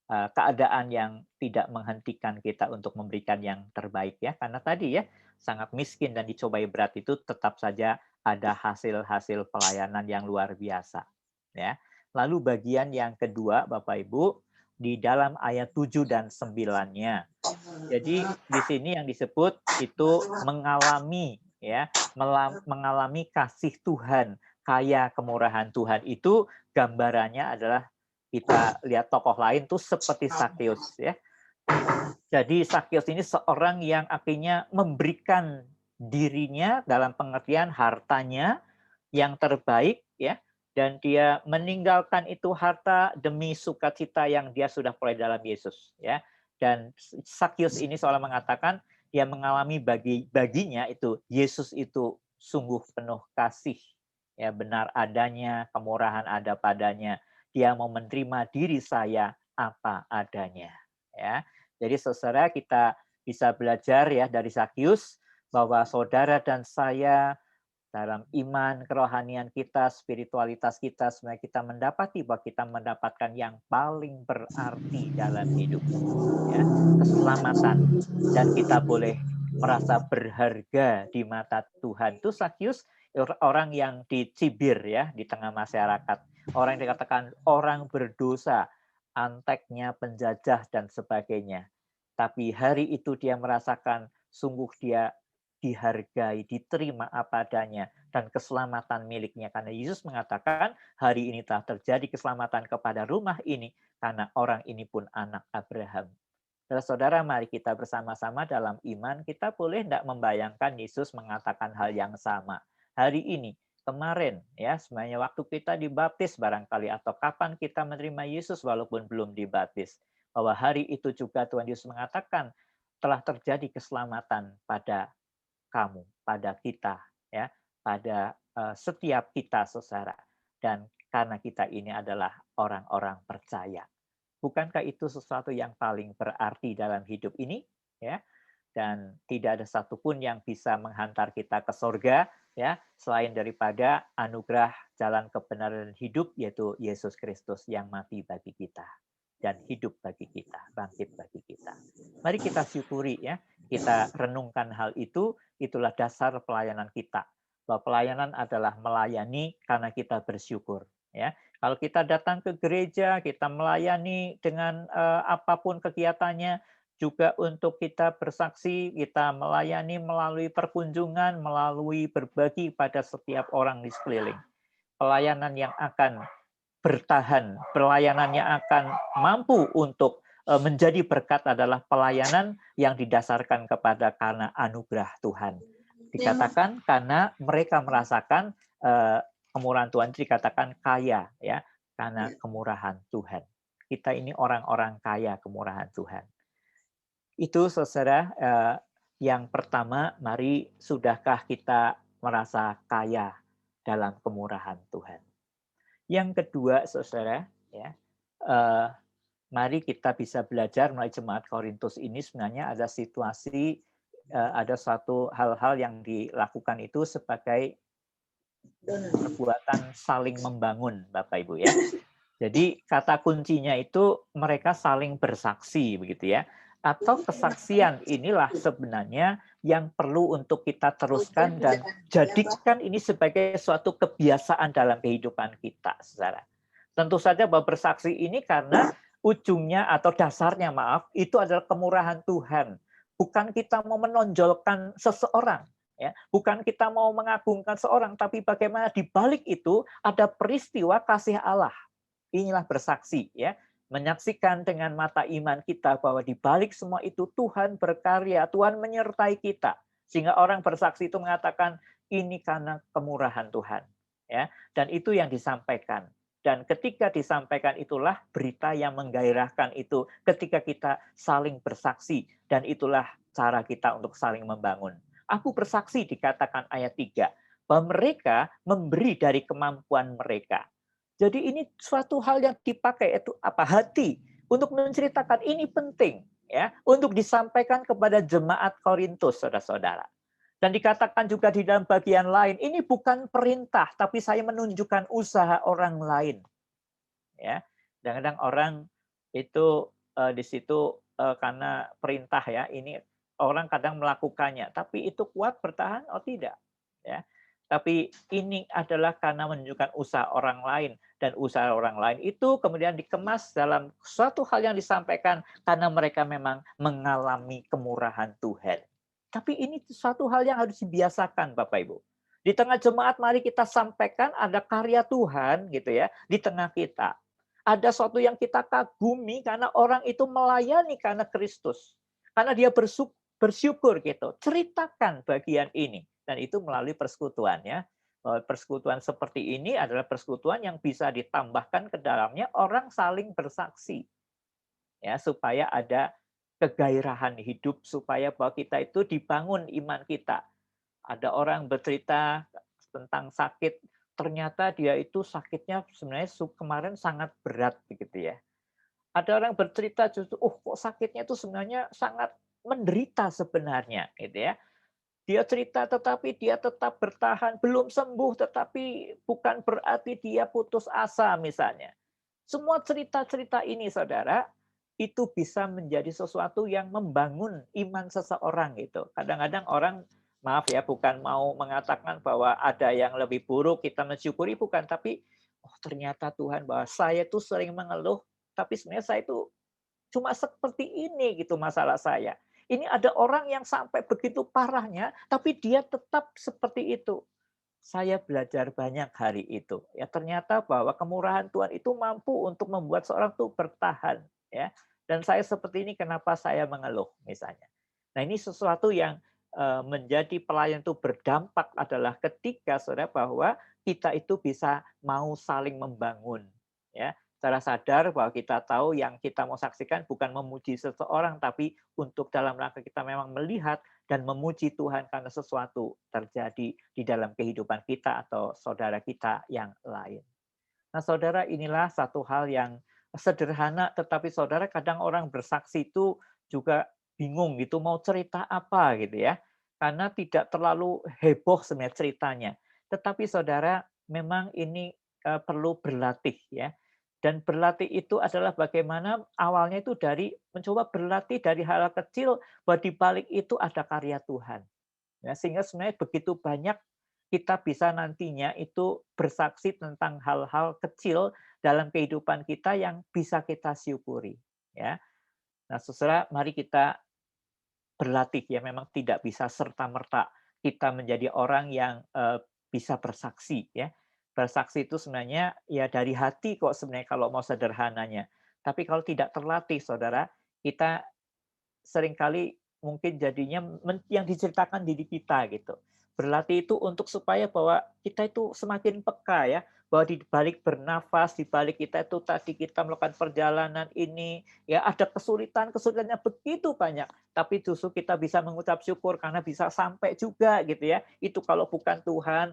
keadaan yang tidak menghentikan kita untuk memberikan yang terbaik ya, karena tadi ya sangat miskin dan dicobai berat itu tetap saja ada hasil-hasil pelayanan yang luar biasa ya. Lalu bagian yang kedua Bapak Ibu di dalam ayat 7 dan 9-nya. Jadi di sini yang disebut itu mengalami ya, mengalami kasih Tuhan, kaya kemurahan Tuhan itu gambarannya adalah kita lihat tokoh lain tuh seperti Sakeus ya. Jadi Sakeus ini seorang yang akhirnya memberikan dirinya dalam pengertian hartanya yang terbaik ya, dan dia meninggalkan itu harta demi sukacita yang dia sudah peroleh dalam Yesus ya. Dan Sakeus ini seolah mengatakan dia mengalami baginya itu Yesus itu sungguh penuh kasih ya, benar adanya, kemurahan ada padanya. Dia mau menerima diri saya apa adanya ya. Jadi saudara kita bisa belajar ya dari Sakeus bahwa saudara dan saya dalam iman, kerohanian kita, spiritualitas kita, sebenarnya kita mendapati bahwa kita mendapatkan yang paling berarti dalam hidup ya, keselamatan, dan kita boleh merasa berharga di mata Tuhan. Itu Sakeus orang yang dicibir ya di tengah masyarakat. Orang yang dikatakan orang berdosa, anteknya, penjajah, dan sebagainya. Tapi hari itu dia merasakan sungguh dia dihargai, diterima apa adanya, dan keselamatan miliknya. Karena Yesus mengatakan hari ini telah terjadi keselamatan kepada rumah ini, karena orang ini pun anak Abraham. Saudara, mari kita bersama-sama dalam iman, kita boleh tidak membayangkan Yesus mengatakan hal yang sama. Hari ini, kemarin ya, sebenarnya waktu kita dibaptis barangkali atau kapan kita menerima Yesus walaupun belum dibaptis, bahwa hari itu juga Tuhan Yesus mengatakan telah terjadi keselamatan pada kamu, pada kita ya, pada setiap kita saudara. Dan karena kita ini adalah orang-orang percaya. Bukankah itu sesuatu yang paling berarti dalam hidup ini ya? Dan tidak ada satupun yang bisa menghantar kita ke surga ya, selain daripada anugerah jalan kebenaran dan hidup, yaitu Yesus Kristus yang mati bagi kita dan hidup bagi kita, bangkit bagi kita. Mari kita syukuri ya, kita renungkan hal itu, itulah dasar pelayanan kita. Bahwa pelayanan adalah melayani karena kita bersyukur ya. Kalau kita datang ke gereja, kita melayani dengan apapun kegiatannya, juga untuk kita bersaksi, kita melayani melalui perkunjungan, melalui berbagi pada setiap orang di sekeliling. pelayanan yang akan bertahan, pelayanan yang akan mampu untuk menjadi berkat adalah pelayanan yang didasarkan kepada karena anugerah Tuhan. Dikatakan karena mereka merasakan kemurahan Tuhan, dikatakan kaya ya, karena kemurahan Tuhan. Kita ini orang-orang kaya kemurahan Tuhan. Itu saudara, yang pertama, mari sudahkah kita merasa kaya dalam kemurahan Tuhan. Yang kedua, saudara, ya, mari kita bisa belajar melalui jemaat Korintus ini sebenarnya ada situasi, ada suatu hal-hal yang dilakukan itu sebagai perbuatan saling membangun, Bapak Ibu ya. Jadi kata kuncinya itu mereka saling bersaksi, begitu ya. Atau kesaksian inilah sebenarnya yang perlu untuk kita teruskan dan jadikan ini sebagai suatu kebiasaan dalam kehidupan kita, saudara. Tentu saja bahwa bersaksi ini karena ujungnya atau dasarnya, maaf, itu adalah kemurahan Tuhan. Bukan kita mau menonjolkan seseorang, ya, bukan kita mau mengagungkan seorang, tapi bagaimana di balik itu ada peristiwa kasih Allah. Inilah bersaksi, ya. Menyaksikan dengan mata iman kita bahwa di balik semua itu Tuhan berkarya, Tuhan menyertai kita. Sehingga orang bersaksi itu mengatakan ini karena kemurahan Tuhan. Ya, dan itu yang disampaikan. Dan ketika disampaikan itulah berita yang menggairahkan itu ketika kita saling bersaksi. Dan itulah cara kita untuk saling membangun. Aku bersaksi dikatakan ayat 3. Bahwa mereka memberi dari kemampuan mereka. Jadi ini suatu hal yang dipakai itu apa? Hati untuk menceritakan ini penting ya untuk disampaikan kepada jemaat Korintus, saudara-saudara. Dan dikatakan juga di dalam bagian lain, ini bukan perintah tapi saya menunjukkan usaha orang lain. Ya. Kadang-kadang orang itu di situ karena perintah ya, ini orang kadang melakukannya, tapi itu kuat bertahan atau tidak, ya. Tapi ini adalah karena menunjukkan usaha orang lain. Dan usaha orang lain itu kemudian dikemas dalam suatu hal yang disampaikan karena mereka memang mengalami kemurahan Tuhan. Tapi ini suatu hal yang harus dibiasakan, Bapak Ibu. Di tengah jemaat mari kita sampaikan ada karya Tuhan gitu ya di tengah kita. Ada sesuatu yang kita kagumi karena orang itu melayani karena Kristus. Karena dia bersyukur gitu. Ceritakan bagian ini. Dan itu melalui persekutuan ya. Persekutuan seperti ini adalah persekutuan yang bisa ditambahkan ke dalamnya orang saling bersaksi. Ya, supaya ada kegairahan hidup, supaya bahwa kita itu dibangun iman kita. Ada orang bercerita tentang sakit, ternyata dia itu sakitnya sebenarnya kemarin sangat berat begitu ya. Ada orang bercerita justru, kok sakitnya itu sebenarnya sangat menderita sebenarnya gitu ya. Dia cerita tetapi dia tetap bertahan, belum sembuh tetapi bukan berarti dia putus asa misalnya. Semua cerita-cerita ini saudara, itu bisa menjadi sesuatu yang membangun iman seseorang gitu. Kadang-kadang orang, maaf ya, bukan mau mengatakan bahwa ada yang lebih buruk, kita mensyukuri, bukan. Tapi ternyata Tuhan bahwa saya tuh sering mengeluh, tapi sebenarnya saya itu cuma seperti ini gitu masalah saya. Ini ada orang yang sampai begitu parahnya, tapi dia tetap seperti itu. Saya belajar banyak hari itu. Ya ternyata bahwa kemurahan Tuhan itu mampu untuk membuat seorang itu bertahan. Ya. Dan saya seperti ini, kenapa saya mengeluh misalnya. Nah ini sesuatu yang menjadi pelayan itu berdampak adalah ketika saudara bahwa kita itu bisa mau saling membangun. Ya. Secara sadar bahwa kita tahu yang kita mau saksikan bukan memuji seseorang, tapi untuk dalam rangka kita memang melihat dan memuji Tuhan karena sesuatu terjadi di dalam kehidupan kita atau saudara kita yang lain. Nah saudara, inilah satu hal yang sederhana, tetapi saudara kadang orang bersaksi itu juga bingung gitu mau cerita apa gitu ya. Karena tidak terlalu heboh sebenarnya ceritanya. Tetapi saudara memang ini perlu berlatih ya. Dan berlatih itu adalah bagaimana awalnya itu dari mencoba berlatih dari hal kecil bahwa di balik itu ada karya Tuhan. Ya, sehingga sebenarnya begitu banyak kita bisa nantinya itu bersaksi tentang hal-hal kecil dalam kehidupan kita yang bisa kita syukuri. Ya. Nah, saudara, mari kita berlatih ya, memang tidak bisa serta-merta kita menjadi orang yang bisa bersaksi ya. Bersaksi itu sebenarnya ya dari hati kok sebenarnya kalau mau sederhananya. Tapi kalau tidak terlatih, saudara, kita seringkali mungkin jadinya yang diceritakan diri kita gitu. Berlatih itu untuk supaya bahwa kita itu semakin peka ya, bahwa di balik bernafas, di balik kita itu tadi kita melakukan perjalanan ini, ya ada kesulitannya begitu banyak, tapi justru kita bisa mengucap syukur karena bisa sampai juga gitu ya. Itu kalau bukan Tuhan,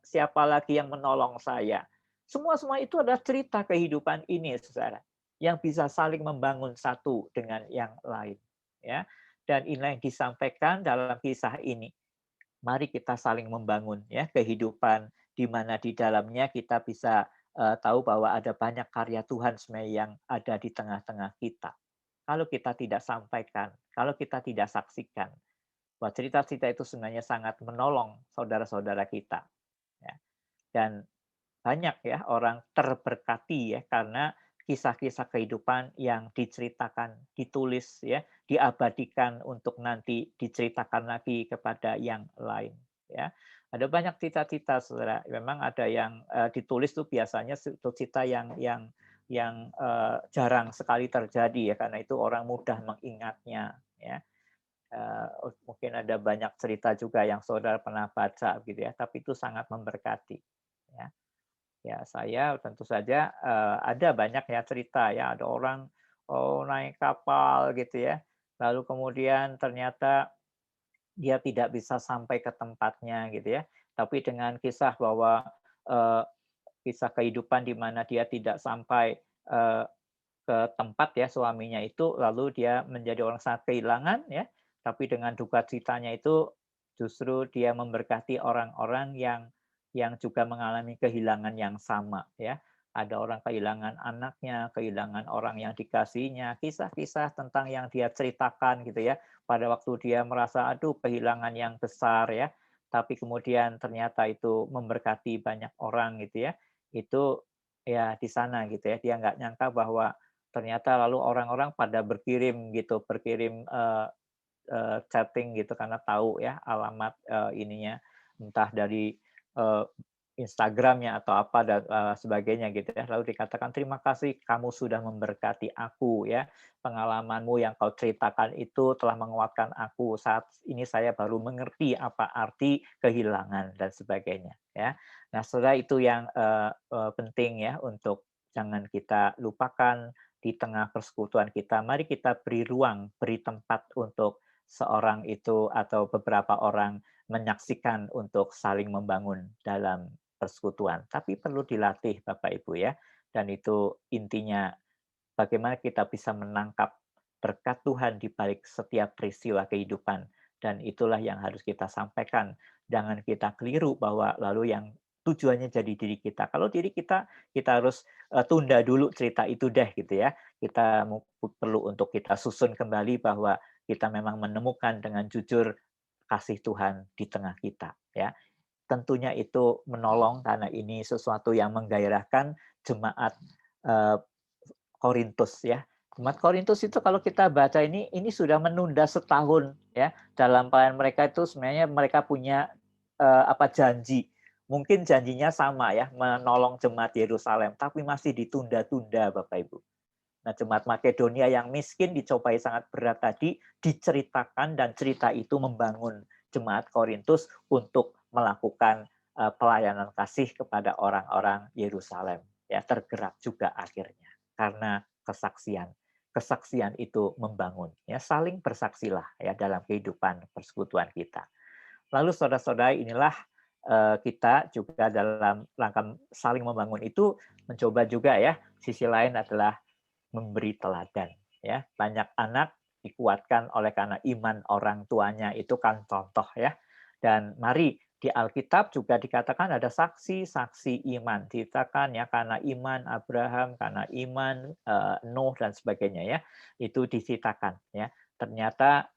siapa lagi yang menolong saya? Semua itu adalah cerita kehidupan ini, saudara, yang bisa saling membangun satu dengan yang lain, ya. Dan inilah yang disampaikan dalam kisah ini. Mari kita saling membangun ya kehidupan di mana di dalamnya kita bisa tahu bahwa ada banyak karya Tuhan sebenarnya yang ada di tengah-tengah kita. Kalau kita tidak sampaikan, kalau kita tidak saksikan, bahwa cerita-cerita itu sebenarnya sangat menolong saudara-saudara kita. Ya. Dan banyak ya orang terberkati ya karena kisah-kisah kehidupan yang diceritakan, ditulis ya, diabadikan untuk nanti diceritakan lagi kepada yang lain ya. Ada banyak cita-cita, saudara. Memang ada yang ditulis tuh biasanya cita yang jarang sekali terjadi ya, karena itu orang mudah mengingatnya ya. Mungkin ada banyak cerita juga yang saudara pernah baca gitu ya, tapi itu sangat memberkati ya. Ya, saya tentu saja ada banyak ya cerita ya, ada orang naik kapal gitu ya, lalu kemudian ternyata dia tidak bisa sampai ke tempatnya gitu ya, tapi dengan kisah bahwa kisah kehidupan di mana dia tidak sampai ke tempat ya suaminya itu, lalu dia menjadi orang sangat kehilangan ya, tapi dengan duka citanya itu justru dia memberkati orang-orang yang juga mengalami kehilangan yang sama ya. Ada orang kehilangan anaknya, kehilangan orang yang dikasihinya, kisah-kisah tentang yang dia ceritakan gitu ya. Pada waktu dia merasa aduh kehilangan yang besar ya, tapi kemudian ternyata itu memberkati banyak orang gitu ya. Itu ya di sana gitu ya. Dia nggak nyangka bahwa ternyata lalu orang-orang pada berkirim chatting gitu karena tahu ya alamat ininya, entah dari Instagramnya atau apa dan sebagainya gitu ya. Lalu dikatakan terima kasih kamu sudah memberkati aku ya. Pengalamanmu yang kau ceritakan itu telah menguatkan aku. Saat ini saya baru mengerti apa arti kehilangan dan sebagainya ya. Nah, saudara, itu yang penting ya, untuk jangan kita lupakan di tengah persekutuan kita. Mari kita beri ruang, beri tempat untuk seorang itu atau beberapa orang menyaksikan untuk saling membangun dalam persekutuan. Tapi perlu dilatih Bapak Ibu ya. Dan itu intinya bagaimana kita bisa menangkap berkat Tuhan di balik setiap peristiwa kehidupan. Dan itulah yang harus kita sampaikan. Jangan kita keliru bahwa lalu yang tujuannya jadi diri kita. Kalau diri kita harus tunda dulu cerita itu deh gitu ya. Kita perlu untuk kita susun kembali bahwa kita memang menemukan dengan jujur kasih Tuhan di tengah kita ya. Tentunya itu menolong karena ini sesuatu yang menggairahkan jemaat Korintus ya. Jemaat Korintus itu kalau kita baca ini sudah menunda setahun ya. Dalam pelayanan mereka itu sebenarnya mereka punya janji. Mungkin janjinya sama ya, menolong jemaat Yerusalem, tapi masih ditunda-tunda Bapak Ibu. Nah, jemaat Makedonia yang miskin dicobai sangat berat tadi diceritakan, dan cerita itu membangun jemaat Korintus untuk melakukan pelayanan kasih kepada orang-orang Yerusalem. Ya, tergerak juga akhirnya karena kesaksian. Kesaksian itu membangun. Ya, saling bersaksilah ya dalam kehidupan persekutuan kita. Lalu saudara-saudara, inilah kita juga dalam rangka saling membangun itu mencoba juga ya, sisi lain adalah memberi teladan ya. Banyak anak dikuatkan oleh karena iman orang tuanya, itu kan contoh ya. Dan mari di Alkitab juga dikatakan ada saksi-saksi iman, diceritakan ya, karena iman Abraham, karena iman Nuh dan sebagainya ya, itu diceritakan ya. Ternyata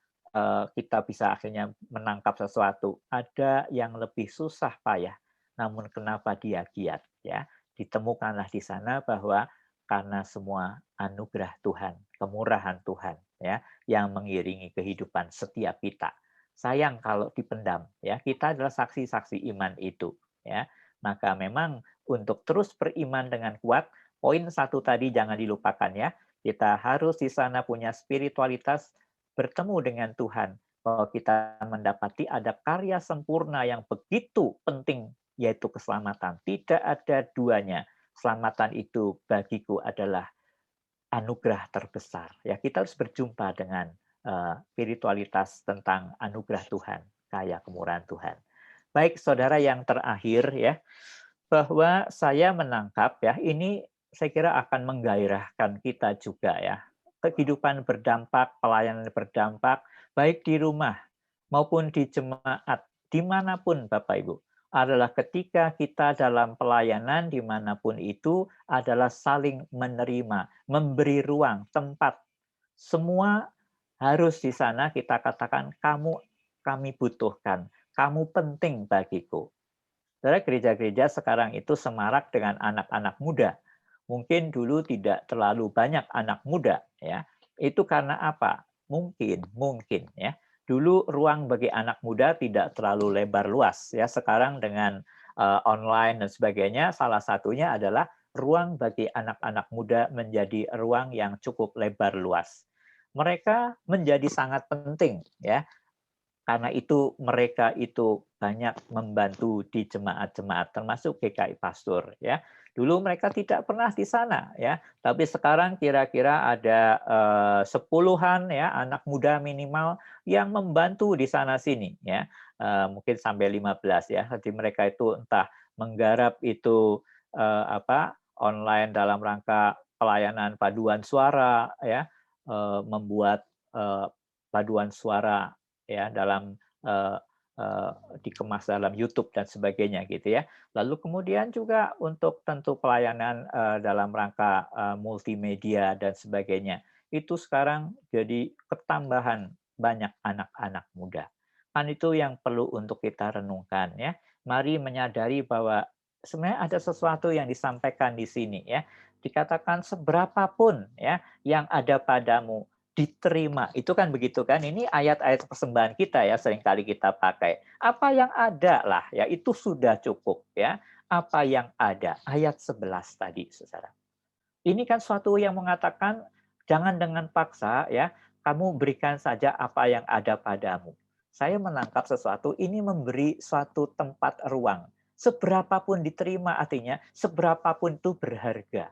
kita bisa akhirnya menangkap sesuatu. Ada yang lebih susah payah, namun kenapa dia giat ya. Ditemukanlah di sana bahwa karena semua anugerah Tuhan, kemurahan Tuhan ya yang mengiringi kehidupan setiap kita. Sayang kalau dipendam ya. Kita adalah saksi-saksi iman itu ya. Maka memang untuk terus beriman dengan kuat, poin 1 tadi jangan dilupakan ya. Kita harus di sana punya spiritualitas bertemu dengan Tuhan. Bahwa kita mendapati ada karya sempurna yang begitu penting, yaitu keselamatan. Tidak ada duanya. Keselamatan itu bagiku adalah anugerah terbesar. Ya, kita harus berjumpa dengan spiritualitas tentang anugerah Tuhan, kaya kemurahan Tuhan. Baik, saudara, yang terakhir ya, bahwa saya menangkap ya, ini saya kira akan menggairahkan kita juga ya. Kehidupan berdampak, pelayanan berdampak, baik di rumah maupun di jemaat, dimanapun Bapak Ibu, adalah ketika kita dalam pelayanan dimanapun itu adalah saling menerima, memberi ruang, tempat. Semua harus di sana kita katakan, kami butuhkan, kamu penting bagiku. Saudara, gereja-gereja sekarang itu semarak dengan anak-anak muda. Mungkin dulu tidak terlalu banyak anak muda, ya. Itu karena apa? Mungkin ya. Dulu ruang bagi anak muda tidak terlalu lebar luas, ya. Sekarang dengan online dan sebagainya, salah satunya adalah ruang bagi anak-anak muda menjadi ruang yang cukup lebar luas. Mereka menjadi sangat penting, ya. Karena itu mereka itu banyak membantu di jemaat-jemaat termasuk GKI Pastur ya. Dulu mereka tidak pernah di sana ya, tapi sekarang kira-kira ada sepuluhan ya anak muda minimal yang membantu di sana sini ya. Mungkin sampai 15 ya. Jadi mereka itu entah menggarap itu online dalam rangka pelayanan paduan suara ya, membuat paduan suara ya dalam dikemas dalam YouTube dan sebagainya gitu ya. Lalu kemudian juga untuk tentu pelayanan dalam rangka multimedia dan sebagainya. Itu sekarang jadi ketambahan banyak anak-anak muda. Kan itu yang perlu untuk kita renungkan ya. Mari menyadari bahwa sebenarnya ada sesuatu yang disampaikan di sini ya. Dikatakan seberapapun ya yang ada padamu diterima. Itu kan begitu kan, ini ayat-ayat persembahan kita ya, seringkali kita pakai. Apa yang ada lah ya, itu sudah cukup ya. Apa yang ada, ayat 11 tadi saudara. Ini kan suatu yang mengatakan jangan dengan paksa ya, kamu berikan saja apa yang ada padamu. Saya menangkap sesuatu ini memberi suatu tempat ruang. Seberapapun diterima, artinya seberapapun itu berharga.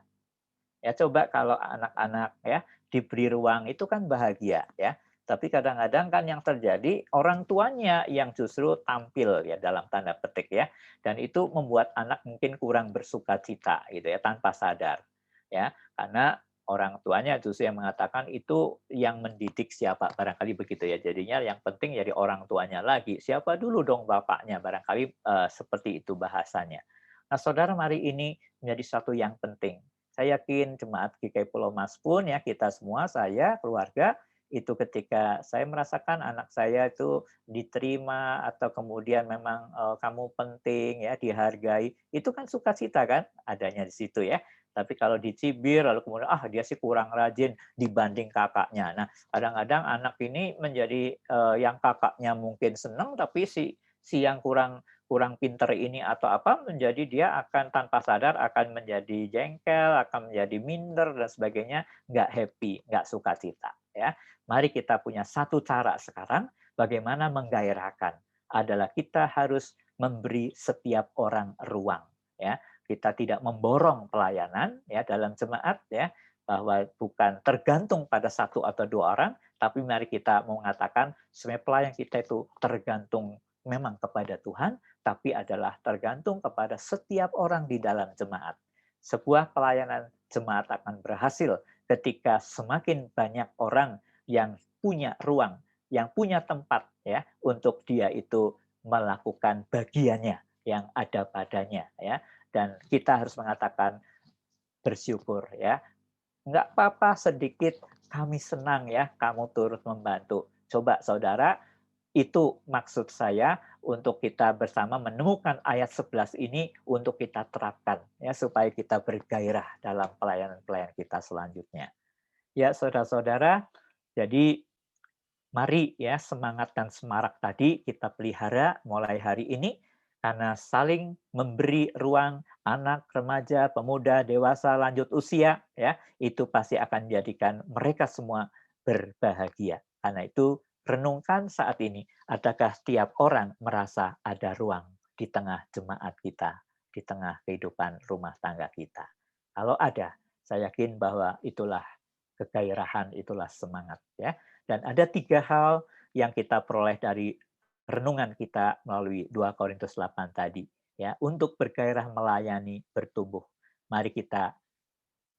Ya coba kalau anak-anak ya diberi ruang itu kan bahagia ya. Tapi kadang-kadang kan yang terjadi orang tuanya yang justru tampil ya dalam tanda petik ya. Dan itu membuat anak mungkin kurang bersukacita gitu ya tanpa sadar. Ya, karena orang tuanya justru yang mengatakan itu yang mendidik siapa, barangkali begitu ya. Jadinya yang penting jadi orang tuanya lagi. Siapa dulu dong bapaknya, barangkali seperti itu bahasanya. Nah, saudara, mari ini menjadi satu yang penting. Saya yakin jemaat GKI Pulau Mas pun ya, kita semua, saya, keluarga, itu ketika saya merasakan anak saya itu diterima atau kemudian memang kamu penting ya, dihargai, itu kan sukacita kan adanya di situ ya. Tapi kalau dicibir lalu kemudian dia sih kurang rajin dibanding kakaknya. Nah, kadang-kadang anak ini menjadi yang kakaknya mungkin senang tapi si yang kurang pinter ini atau apa menjadi dia akan tanpa sadar akan menjadi jengkel, akan menjadi minder dan sebagainya, nggak happy, nggak sukacita ya. Mari kita punya satu cara sekarang bagaimana menggairahkan adalah kita harus memberi setiap orang ruang ya. Kita tidak memborong pelayanan ya dalam jemaat ya, bahwa bukan tergantung pada satu atau dua orang, tapi mari kita mengatakan sebenarnya pelayan kita itu tergantung memang kepada Tuhan, tapi adalah tergantung kepada setiap orang di dalam jemaat. Sebuah pelayanan jemaat akan berhasil ketika semakin banyak orang yang punya ruang, yang punya tempat ya untuk dia itu melakukan bagiannya yang ada padanya ya. Dan kita harus mengatakan bersyukur ya. Enggak apa-apa sedikit, kami senang ya kamu turut membantu. Coba saudara, itu maksud saya untuk kita bersama menemukan ayat 11 ini untuk kita terapkan ya supaya kita bergairah dalam pelayanan-pelayanan kita selanjutnya. Ya saudara-saudara, jadi mari ya semangat dan semarak tadi kita pelihara mulai hari ini Karena saling memberi ruang anak, remaja, pemuda, dewasa, lanjut usia, ya, itu pasti akan menjadikan mereka semua berbahagia. Karena itu renungkan saat ini, adakah tiap orang merasa ada ruang di tengah jemaat kita, di tengah kehidupan rumah tangga kita. Kalau ada, saya yakin bahwa itulah kegairahan, itulah semangat, ya. Dan ada 3 hal yang kita peroleh dari renungan kita melalui 2 Korintus 8 tadi, ya, untuk bergairah melayani, bertumbuh. Mari kita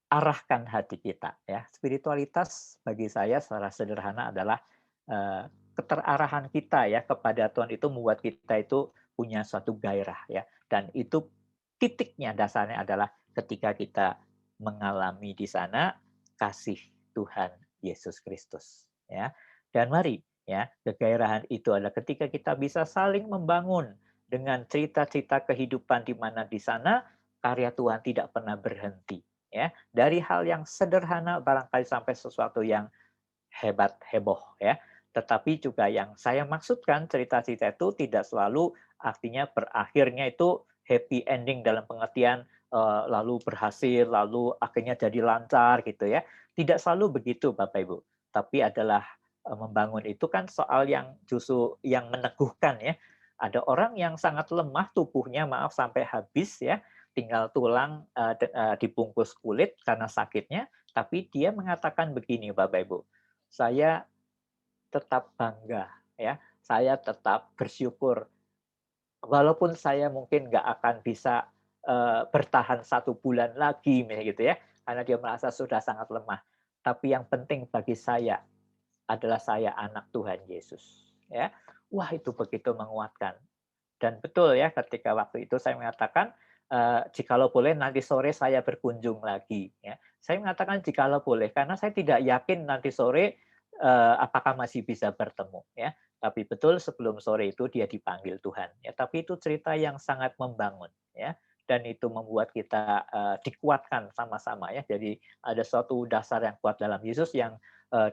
arahkan hati kita, ya. Spiritualitas bagi saya secara sederhana adalah keterarahan kita, ya, kepada Tuhan itu membuat kita itu punya suatu gairah, ya. Dan itu titiknya, dasarnya adalah ketika kita mengalami di sana kasih Tuhan Yesus Kristus, ya. Dan mari, ya, kegairahan itu adalah ketika kita bisa saling membangun dengan cerita-cerita kehidupan di mana di sana karya Tuhan tidak pernah berhenti, ya. Dari hal yang sederhana barangkali sampai sesuatu yang hebat, heboh, ya. Tetapi juga yang saya maksudkan cerita-cerita itu tidak selalu artinya berakhirnya itu happy ending dalam pengertian lalu berhasil, lalu akhirnya jadi lancar gitu, ya. Tidak selalu begitu Bapak Ibu. Tapi adalah membangun itu kan soal yang justru yang meneguhkan, ya. Ada orang yang sangat lemah tubuhnya, maaf sampai habis, ya, tinggal tulang dibungkus kulit karena sakitnya, tapi dia mengatakan begini Bapak Ibu, saya tetap bangga, ya, saya tetap bersyukur, walaupun saya mungkin nggak akan bisa bertahan 1 bulan lagi, misalnya gitu, ya, karena dia merasa sudah sangat lemah. Tapi yang penting bagi saya adalah saya anak Tuhan Yesus, ya. Wah, itu begitu menguatkan. Dan betul, ya, ketika waktu itu saya mengatakan, jikalau boleh nanti sore saya berkunjung lagi, ya. Saya mengatakan jikalau boleh, karena saya tidak yakin nanti sore apakah masih bisa bertemu, ya. Tapi betul sebelum sore itu dia dipanggil Tuhan, ya. Tapi itu cerita yang sangat membangun, ya. Dan itu membuat kita dikuatkan sama-sama, ya. Jadi ada suatu dasar yang kuat dalam Yesus yang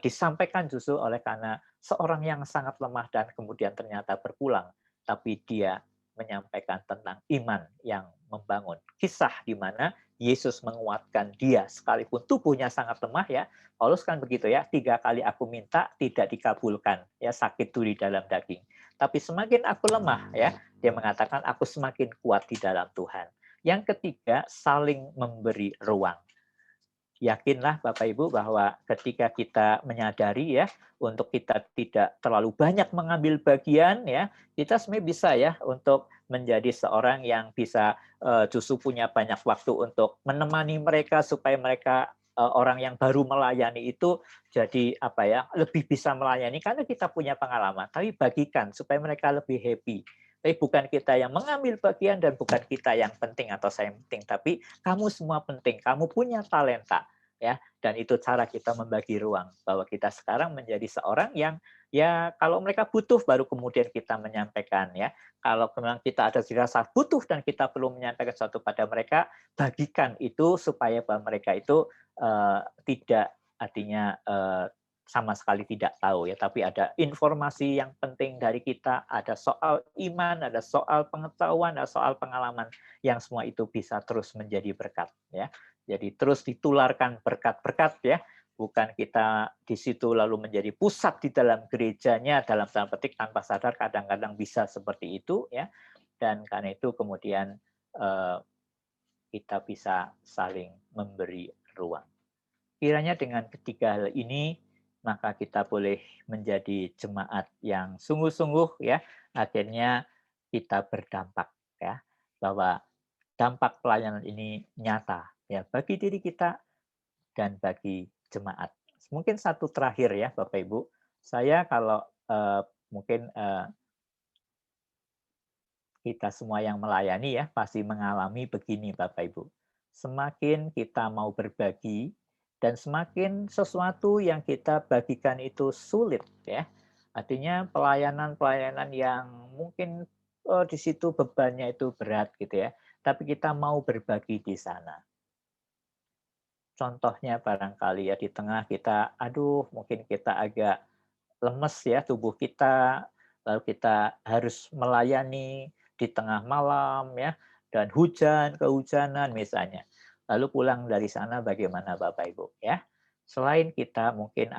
disampaikan justru oleh karena seorang yang sangat lemah dan kemudian ternyata berpulang, tapi dia menyampaikan tentang iman yang membangun. Kisah di mana Yesus menguatkan dia sekalipun tubuhnya sangat lemah, ya. Paulus kan begitu, ya, 3 kali aku minta tidak dikabulkan, ya, sakit duri dalam daging. Tapi semakin aku lemah, ya, dia mengatakan aku semakin kuat di dalam Tuhan. Yang ketiga, saling memberi ruang. Yakinlah Bapak Ibu bahwa ketika kita menyadari, ya, untuk kita tidak terlalu banyak mengambil bagian, ya, kita sebenarnya bisa, ya, untuk menjadi seorang yang bisa justru punya banyak waktu untuk menemani mereka supaya mereka orang yang baru melayani itu jadi apa, ya, lebih bisa melayani karena kita punya pengalaman, tapi bagikan supaya mereka lebih happy. Tapi bukan kita yang mengambil bagian dan bukan kita yang penting atau saya yang penting, tapi kamu semua penting, kamu punya talenta, ya, dan itu cara kita membagi ruang bahwa kita sekarang menjadi seorang yang, ya, kalau mereka butuh baru kemudian kita menyampaikan, ya. Kalau memang kita ada dirasa butuh dan kita perlu menyampaikan sesuatu pada mereka, bagikan itu supaya bahwa mereka itu tidak artinya sama sekali tidak tahu, ya, tapi ada informasi yang penting dari kita, ada soal iman, ada soal pengetahuan, ada soal pengalaman yang semua itu bisa terus menjadi berkat, ya. Jadi terus ditularkan berkat-berkat, ya. Bukan kita di situ lalu menjadi pusat di dalam gerejanya dalam tanda petik tanpa sadar kadang-kadang bisa seperti itu, ya. Dan karena itu kemudian kita bisa saling memberi ruang. Kiranya dengan 3 hal ini maka kita boleh menjadi jemaat yang sungguh-sungguh, ya, akhirnya kita berdampak, ya, bahwa dampak pelayanan ini nyata, ya, bagi diri kita dan bagi jemaat. Mungkin satu terakhir, ya, Bapak Ibu, saya kalau mungkin kita semua yang melayani, ya, pasti mengalami begini Bapak Ibu. Semakin kita mau berbagi dan semakin sesuatu yang kita bagikan itu sulit, ya. Artinya pelayanan-pelayanan yang mungkin di situ bebannya itu berat gitu, ya. Tapi kita mau berbagi di sana. Contohnya barangkali, ya, di tengah kita, aduh mungkin kita agak lemes, ya, tubuh kita, lalu kita harus melayani, di tengah malam ya, dan kehujanan misalnya. Lalu pulang dari sana bagaimana Bapak Ibu ya? Selain kita mungkin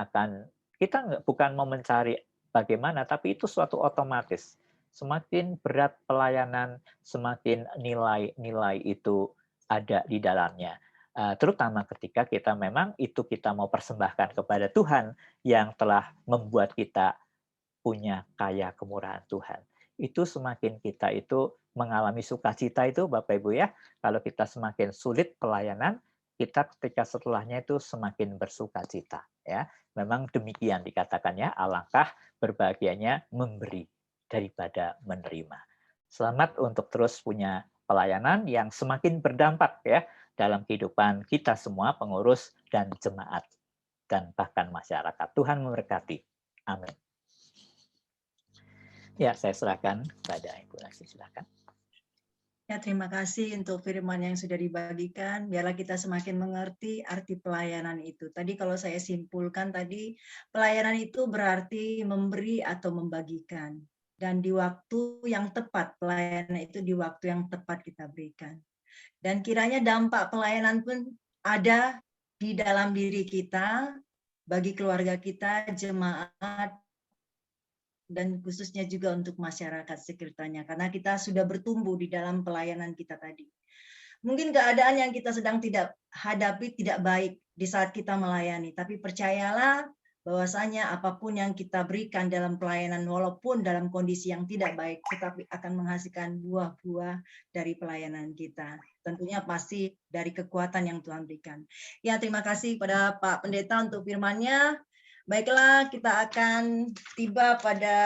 kita bukan mau mencari bagaimana, tapi itu suatu otomatis. Semakin berat pelayanan, semakin nilai-nilai itu ada di dalamnya. Terutama ketika kita mau persembahkan kepada Tuhan yang telah membuat kita punya kaya kemurahan Tuhan. Itu semakin kita itu mengalami sukacita itu Bapak Ibu ya. Kalau kita semakin sulit pelayanan, kita ketika setelahnya itu semakin bersukacita ya. Memang demikian dikatakannya, alangkah berbahagianya memberi daripada menerima. Selamat untuk terus punya pelayanan yang semakin berdampak ya dalam kehidupan kita semua, pengurus dan jemaat dan bahkan masyarakat. Tuhan memberkati. Amin. Ya, saya serahkan kepada Ibu Lasih, silakan. Ya, terima kasih untuk firman yang sudah dibagikan. Biarlah kita semakin mengerti arti pelayanan itu. Tadi kalau saya simpulkan tadi, pelayanan itu berarti memberi atau membagikan. Dan di waktu yang tepat, pelayanan itu di waktu yang tepat kita berikan. Dan kiranya dampak pelayanan pun ada di dalam diri kita, bagi keluarga kita, jemaat, dan khususnya juga untuk masyarakat sekitarnya, karena kita sudah bertumbuh di dalam pelayanan kita tadi. Mungkin keadaan yang kita sedang tidak hadapi tidak baik di saat kita melayani, tapi percayalah bahwasanya apapun yang kita berikan dalam pelayanan, walaupun dalam kondisi yang tidak baik, tetapi akan menghasilkan buah-buah dari pelayanan kita. Tentunya pasti dari kekuatan yang Tuhan berikan. Ya, terima kasih pada Pak Pendeta untuk firman-Nya. Baiklah, kita akan tiba pada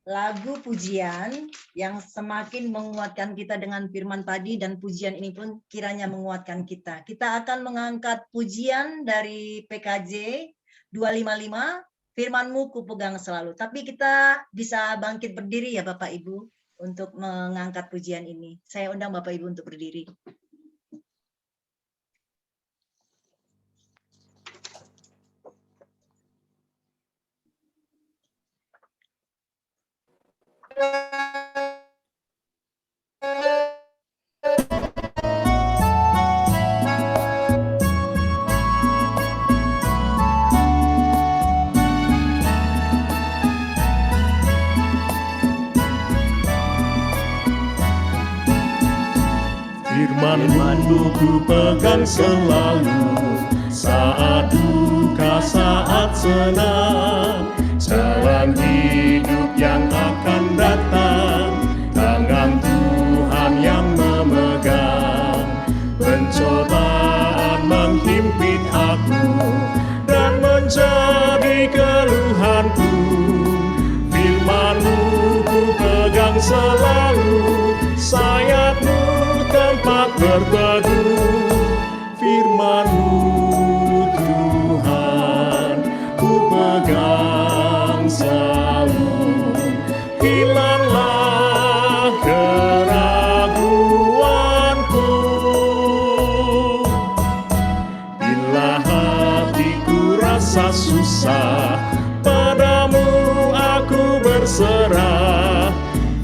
lagu pujian yang semakin menguatkan kita dengan firman tadi, dan pujian ini pun kiranya menguatkan kita. Kita akan mengangkat pujian dari PKJ 255, firman-Mu ku pegang selalu. Tapi kita bisa bangkit berdiri ya Bapak Ibu untuk mengangkat pujian ini. Saya undang Bapak Ibu untuk berdiri. Firman-Mu ku pegang selalu, saat duka, saat senang, jalan hidup yang akan datang, tangan Tuhan yang memegang. Pencobaan menghimpit aku dan menjadi keluhanku, firman-Mu ku pegang selalu, sayap-Mu tempat berteduh. Firman-Mu Tuhan ku pegang selalu, hilanglah keraguanku. Bila hatiku rasa susah, padamu aku berserah.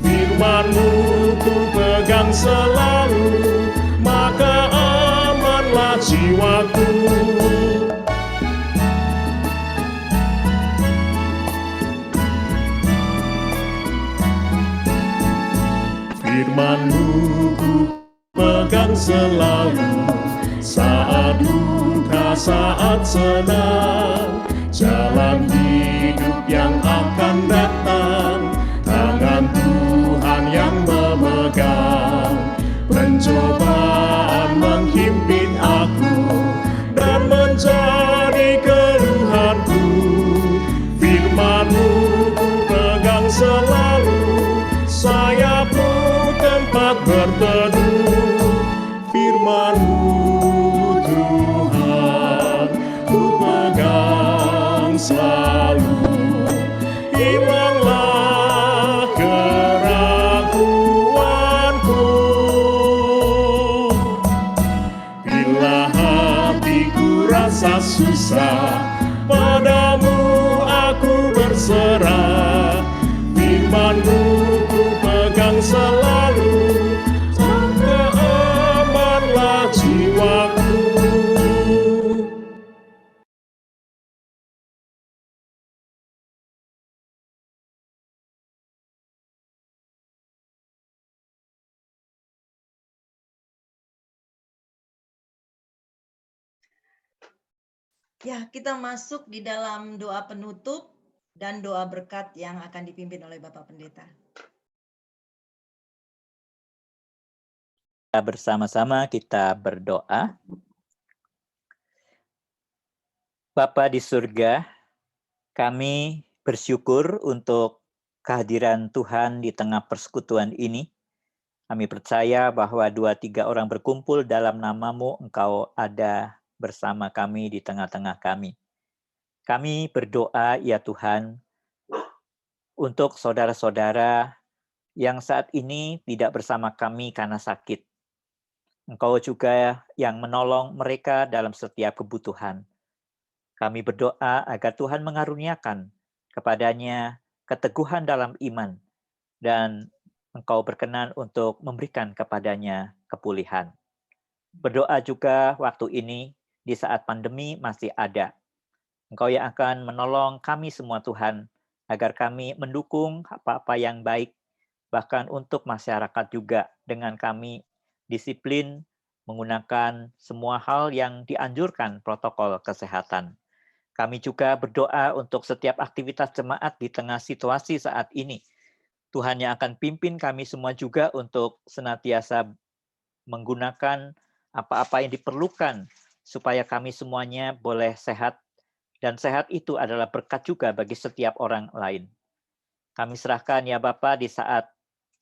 Firman-Mu ku pegang selalu, maka amanlah jiwaku. Firman-Mu ku pegang selalu, saat duka, saat senang, jalan hidup yang akan datang, tangan Tuhan yang memegang. Pencobaan menghimpit aku dan menjadi keluhanku, firman-Mu ku pegang selalu, sayap-Mu tempat berteduh. Firman-Mu Tuhan ku pegang selalu, hilanglah keraguanku. Bila hatiku rasa susah, padamu aku berserah. Firman-Mu ku pegang Ya, kita masuk di dalam doa penutup dan doa berkat yang akan dipimpin oleh Bapak Pendeta. Bersama-sama kita berdoa. Bapa di surga, kami bersyukur untuk kehadiran Tuhan di tengah persekutuan ini. Kami percaya bahwa 2-3 orang berkumpul dalam nama-Mu, Engkau ada bersama kami di tengah-tengah kami. Kami berdoa, ya Tuhan, untuk saudara-saudara yang saat ini tidak bersama kami karena sakit. Engkau juga yang menolong mereka dalam setiap kebutuhan. Kami berdoa agar Tuhan mengaruniakan kepadanya keteguhan dalam iman, dan Engkau berkenan untuk memberikan kepadanya kepulihan. Berdoa juga waktu ini di saat pandemi masih ada. Engkau yang akan menolong kami semua Tuhan, agar kami mendukung apa-apa yang baik, bahkan untuk masyarakat juga dengan kami disiplin menggunakan semua hal yang dianjurkan protokol kesehatan. Kami juga berdoa untuk setiap aktivitas jemaat di tengah situasi saat ini. Tuhan yang akan pimpin kami semua juga untuk senantiasa menggunakan apa-apa yang diperlukan supaya kami semuanya boleh sehat, dan sehat itu adalah berkat juga bagi setiap orang lain. Kami serahkan ya Bapa di saat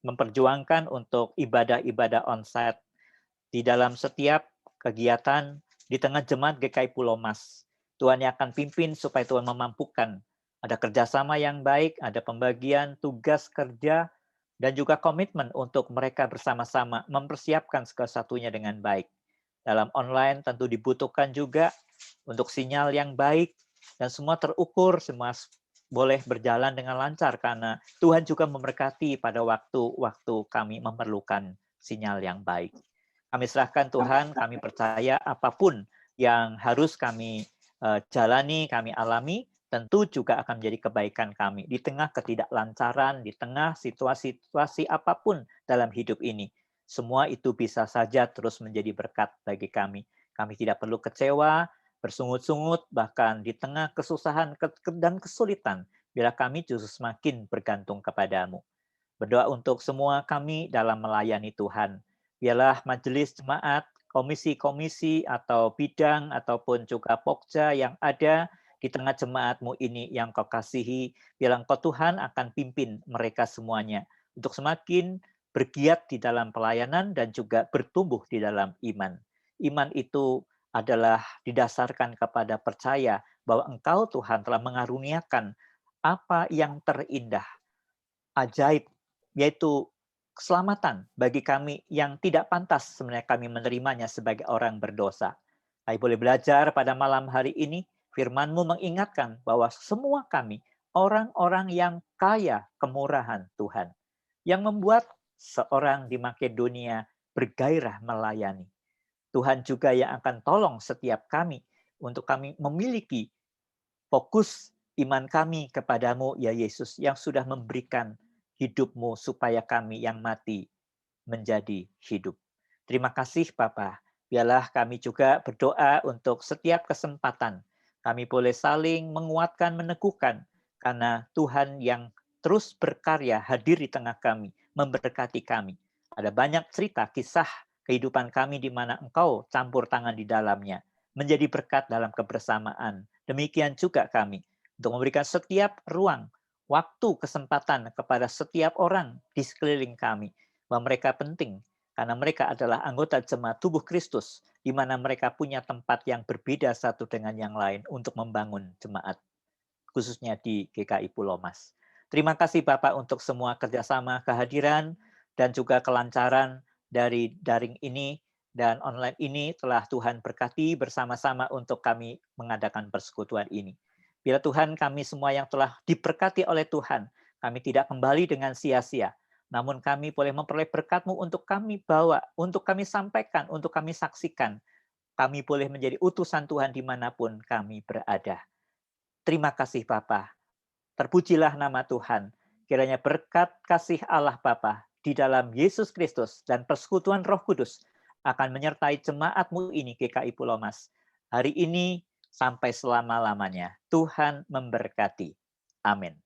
memperjuangkan untuk ibadah-ibadah onsite di dalam setiap kegiatan di tengah jemaat GKI Pulau Mas. Tuhan yang akan pimpin supaya Tuhan memampukan. Ada kerjasama yang baik, ada pembagian tugas kerja, dan juga komitmen untuk mereka bersama-sama mempersiapkan segala satunya dengan baik. Dalam online tentu dibutuhkan juga untuk sinyal yang baik, dan semua terukur, semua boleh berjalan dengan lancar, karena Tuhan juga memberkati pada waktu-waktu kami memerlukan sinyal yang baik. Kami serahkan Tuhan, kami percaya apapun yang harus kami jalani, kami alami, tentu juga akan menjadi kebaikan kami. Di tengah ketidaklancaran, di tengah situasi-situasi apapun dalam hidup ini, semua itu bisa saja terus menjadi berkat bagi kami. Kami tidak perlu kecewa, bersungut-sungut, bahkan di tengah kesusahan dan kesulitan, bila kami justru semakin bergantung kepadamu. Berdoa untuk semua kami dalam melayani Tuhan. Biarlah majelis jemaat, komisi-komisi atau bidang ataupun juga pokja yang ada di tengah jemaatmu ini yang kau kasihi, biarlah Engkau Tuhan akan pimpin mereka semuanya untuk semakin bergiat di dalam pelayanan dan juga bertumbuh di dalam iman. Iman itu adalah didasarkan kepada percaya bahwa Engkau Tuhan telah mengaruniakan apa yang terindah, ajaib, yaitu keselamatan bagi kami yang tidak pantas sebenarnya kami menerimanya sebagai orang berdosa. Kami boleh belajar pada malam hari ini, firman-Mu mengingatkan bahwa semua kami orang-orang yang kaya kemurahan Tuhan, yang membuat seorang di Makedonia bergairah melayani. Tuhan juga yang akan tolong setiap kami untuk kami memiliki fokus iman kami kepadamu, ya Yesus, yang sudah memberikan hidup-Mu supaya kami yang mati menjadi hidup. Terima kasih Bapa. Biarlah kami juga berdoa untuk setiap kesempatan kami boleh saling menguatkan, meneguhkan, karena Tuhan yang terus berkarya hadir di tengah kami, memberkati kami. Ada banyak cerita, kisah kehidupan kami di mana Engkau campur tangan di dalamnya, menjadi berkat dalam kebersamaan. Demikian juga kami, untuk memberikan setiap ruang, waktu, kesempatan kepada setiap orang di sekeliling kami, bahwa mereka penting, karena mereka adalah anggota jemaat tubuh Kristus, di mana mereka punya tempat yang berbeda satu dengan yang lain untuk membangun jemaat, khususnya di GKI Pulau Mas. Terima kasih Bapak untuk semua kerjasama, kehadiran, dan juga kelancaran dari daring ini dan online ini telah Tuhan berkati bersama-sama untuk kami mengadakan persekutuan ini. Bila Tuhan kami semua yang telah diberkati oleh Tuhan, kami tidak kembali dengan sia-sia, namun kami boleh memperoleh berkat-Mu untuk kami bawa, untuk kami sampaikan, untuk kami saksikan. Kami boleh menjadi utusan Tuhan dimanapun kami berada. Terima kasih Bapa. Terpujilah nama Tuhan. Kiranya berkat kasih Allah Bapa di dalam Yesus Kristus dan persekutuan Roh Kudus akan menyertai jemaat-Mu ini GKI Pulau Mas. Hari ini sampai selama-lamanya. Tuhan memberkati. Amin.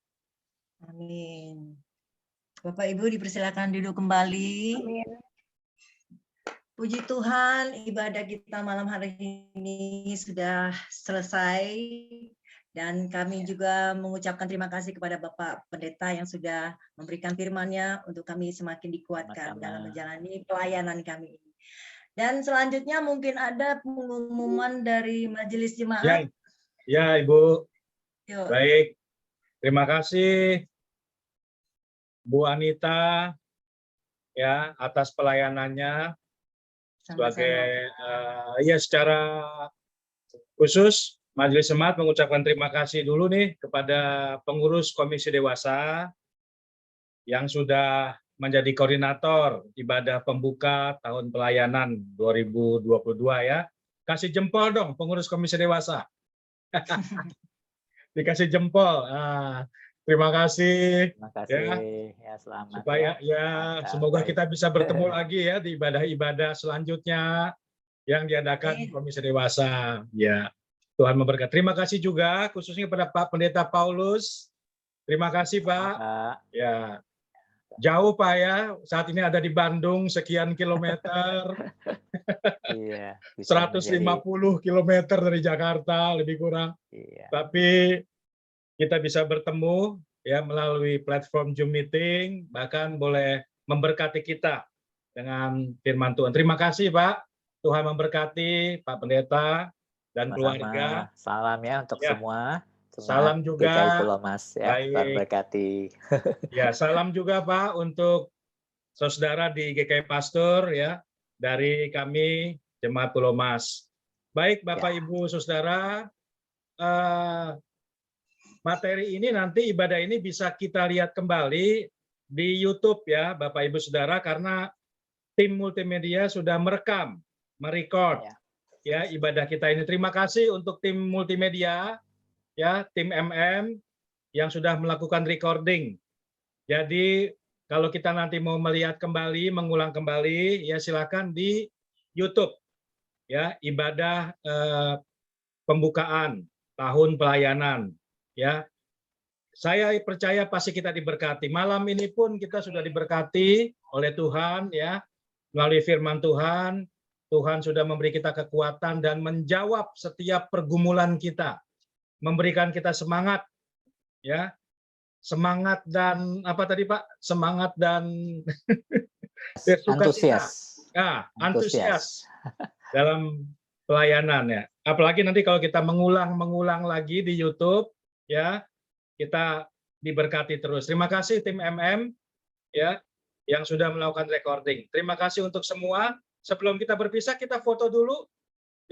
Amin. Bapak Ibu dipersilakan duduk kembali. Amin. Puji Tuhan, ibadah kita malam hari ini sudah selesai. Dan kami juga mengucapkan terima kasih kepada Bapak Pendeta yang sudah memberikan firman-Nya untuk kami semakin dikuatkan dalam menjalani pelayanan kami ini. Dan selanjutnya mungkin ada pengumuman dari Majelis Jemaat. Ya, Ibu. Yuk. Baik. Terima kasih Bu Anita ya atas pelayanannya. Sebagai secara khusus Majelis Jemaat mengucapkan terima kasih dulu nih kepada pengurus Komisi Dewasa yang sudah menjadi koordinator ibadah pembuka tahun pelayanan 2022 ya. Kasih jempol dong pengurus Komisi Dewasa. Dikasih jempol. Terima kasih. Terima kasih. Ya, selamat. Supaya semoga kita bisa bertemu lagi ya di ibadah-ibadah selanjutnya yang diadakan Komisi Dewasa. Ya, Tuhan memberkati. Terima kasih juga khususnya kepada Pak Pendeta Paulus. Terima kasih Pak. Ya, jauh Pak ya. Saat ini ada di Bandung sekian kilometer. Iya. 150 kilometer dari Jakarta lebih kurang. Iya. Tapi kita bisa bertemu ya melalui platform Zoom meeting, bahkan boleh memberkati kita dengan firman Tuhan. Terima kasih Pak, Tuhan memberkati Pak Pendeta dan keluarga. Salam ya untuk semua. Salam juga. GKI Pulau Mas ya, Baik. berkati. Ya, salam juga Pak untuk saudara di GKI Pastor ya dari kami Jemaat Pulau Mas. Baik Bapak Ibu Saudara, materi ini nanti ibadah ini bisa kita lihat kembali di YouTube ya Bapak Ibu Saudara karena tim multimedia sudah merecord ya ibadah kita ini. Terima kasih untuk tim multimedia ya, tim MM yang sudah melakukan recording. Jadi kalau kita nanti mau melihat kembali, mengulang kembali ya silakan di YouTube ya ibadah pembukaan tahun pelayanan. Ya, saya percaya pasti kita diberkati. Malam ini pun kita sudah diberkati oleh Tuhan, ya, melalui firman Tuhan. Tuhan sudah memberi kita kekuatan dan menjawab setiap pergumulan kita, memberikan kita semangat, ya, semangat dan apa tadi Pak? Semangat dan antusias. Ya, antusias dalam pelayanan ya. Apalagi nanti kalau kita mengulang lagi di YouTube. Ya, kita diberkati terus. Terima kasih tim MM ya yang sudah melakukan recording. Terima kasih untuk semua. Sebelum kita berpisah, kita foto dulu.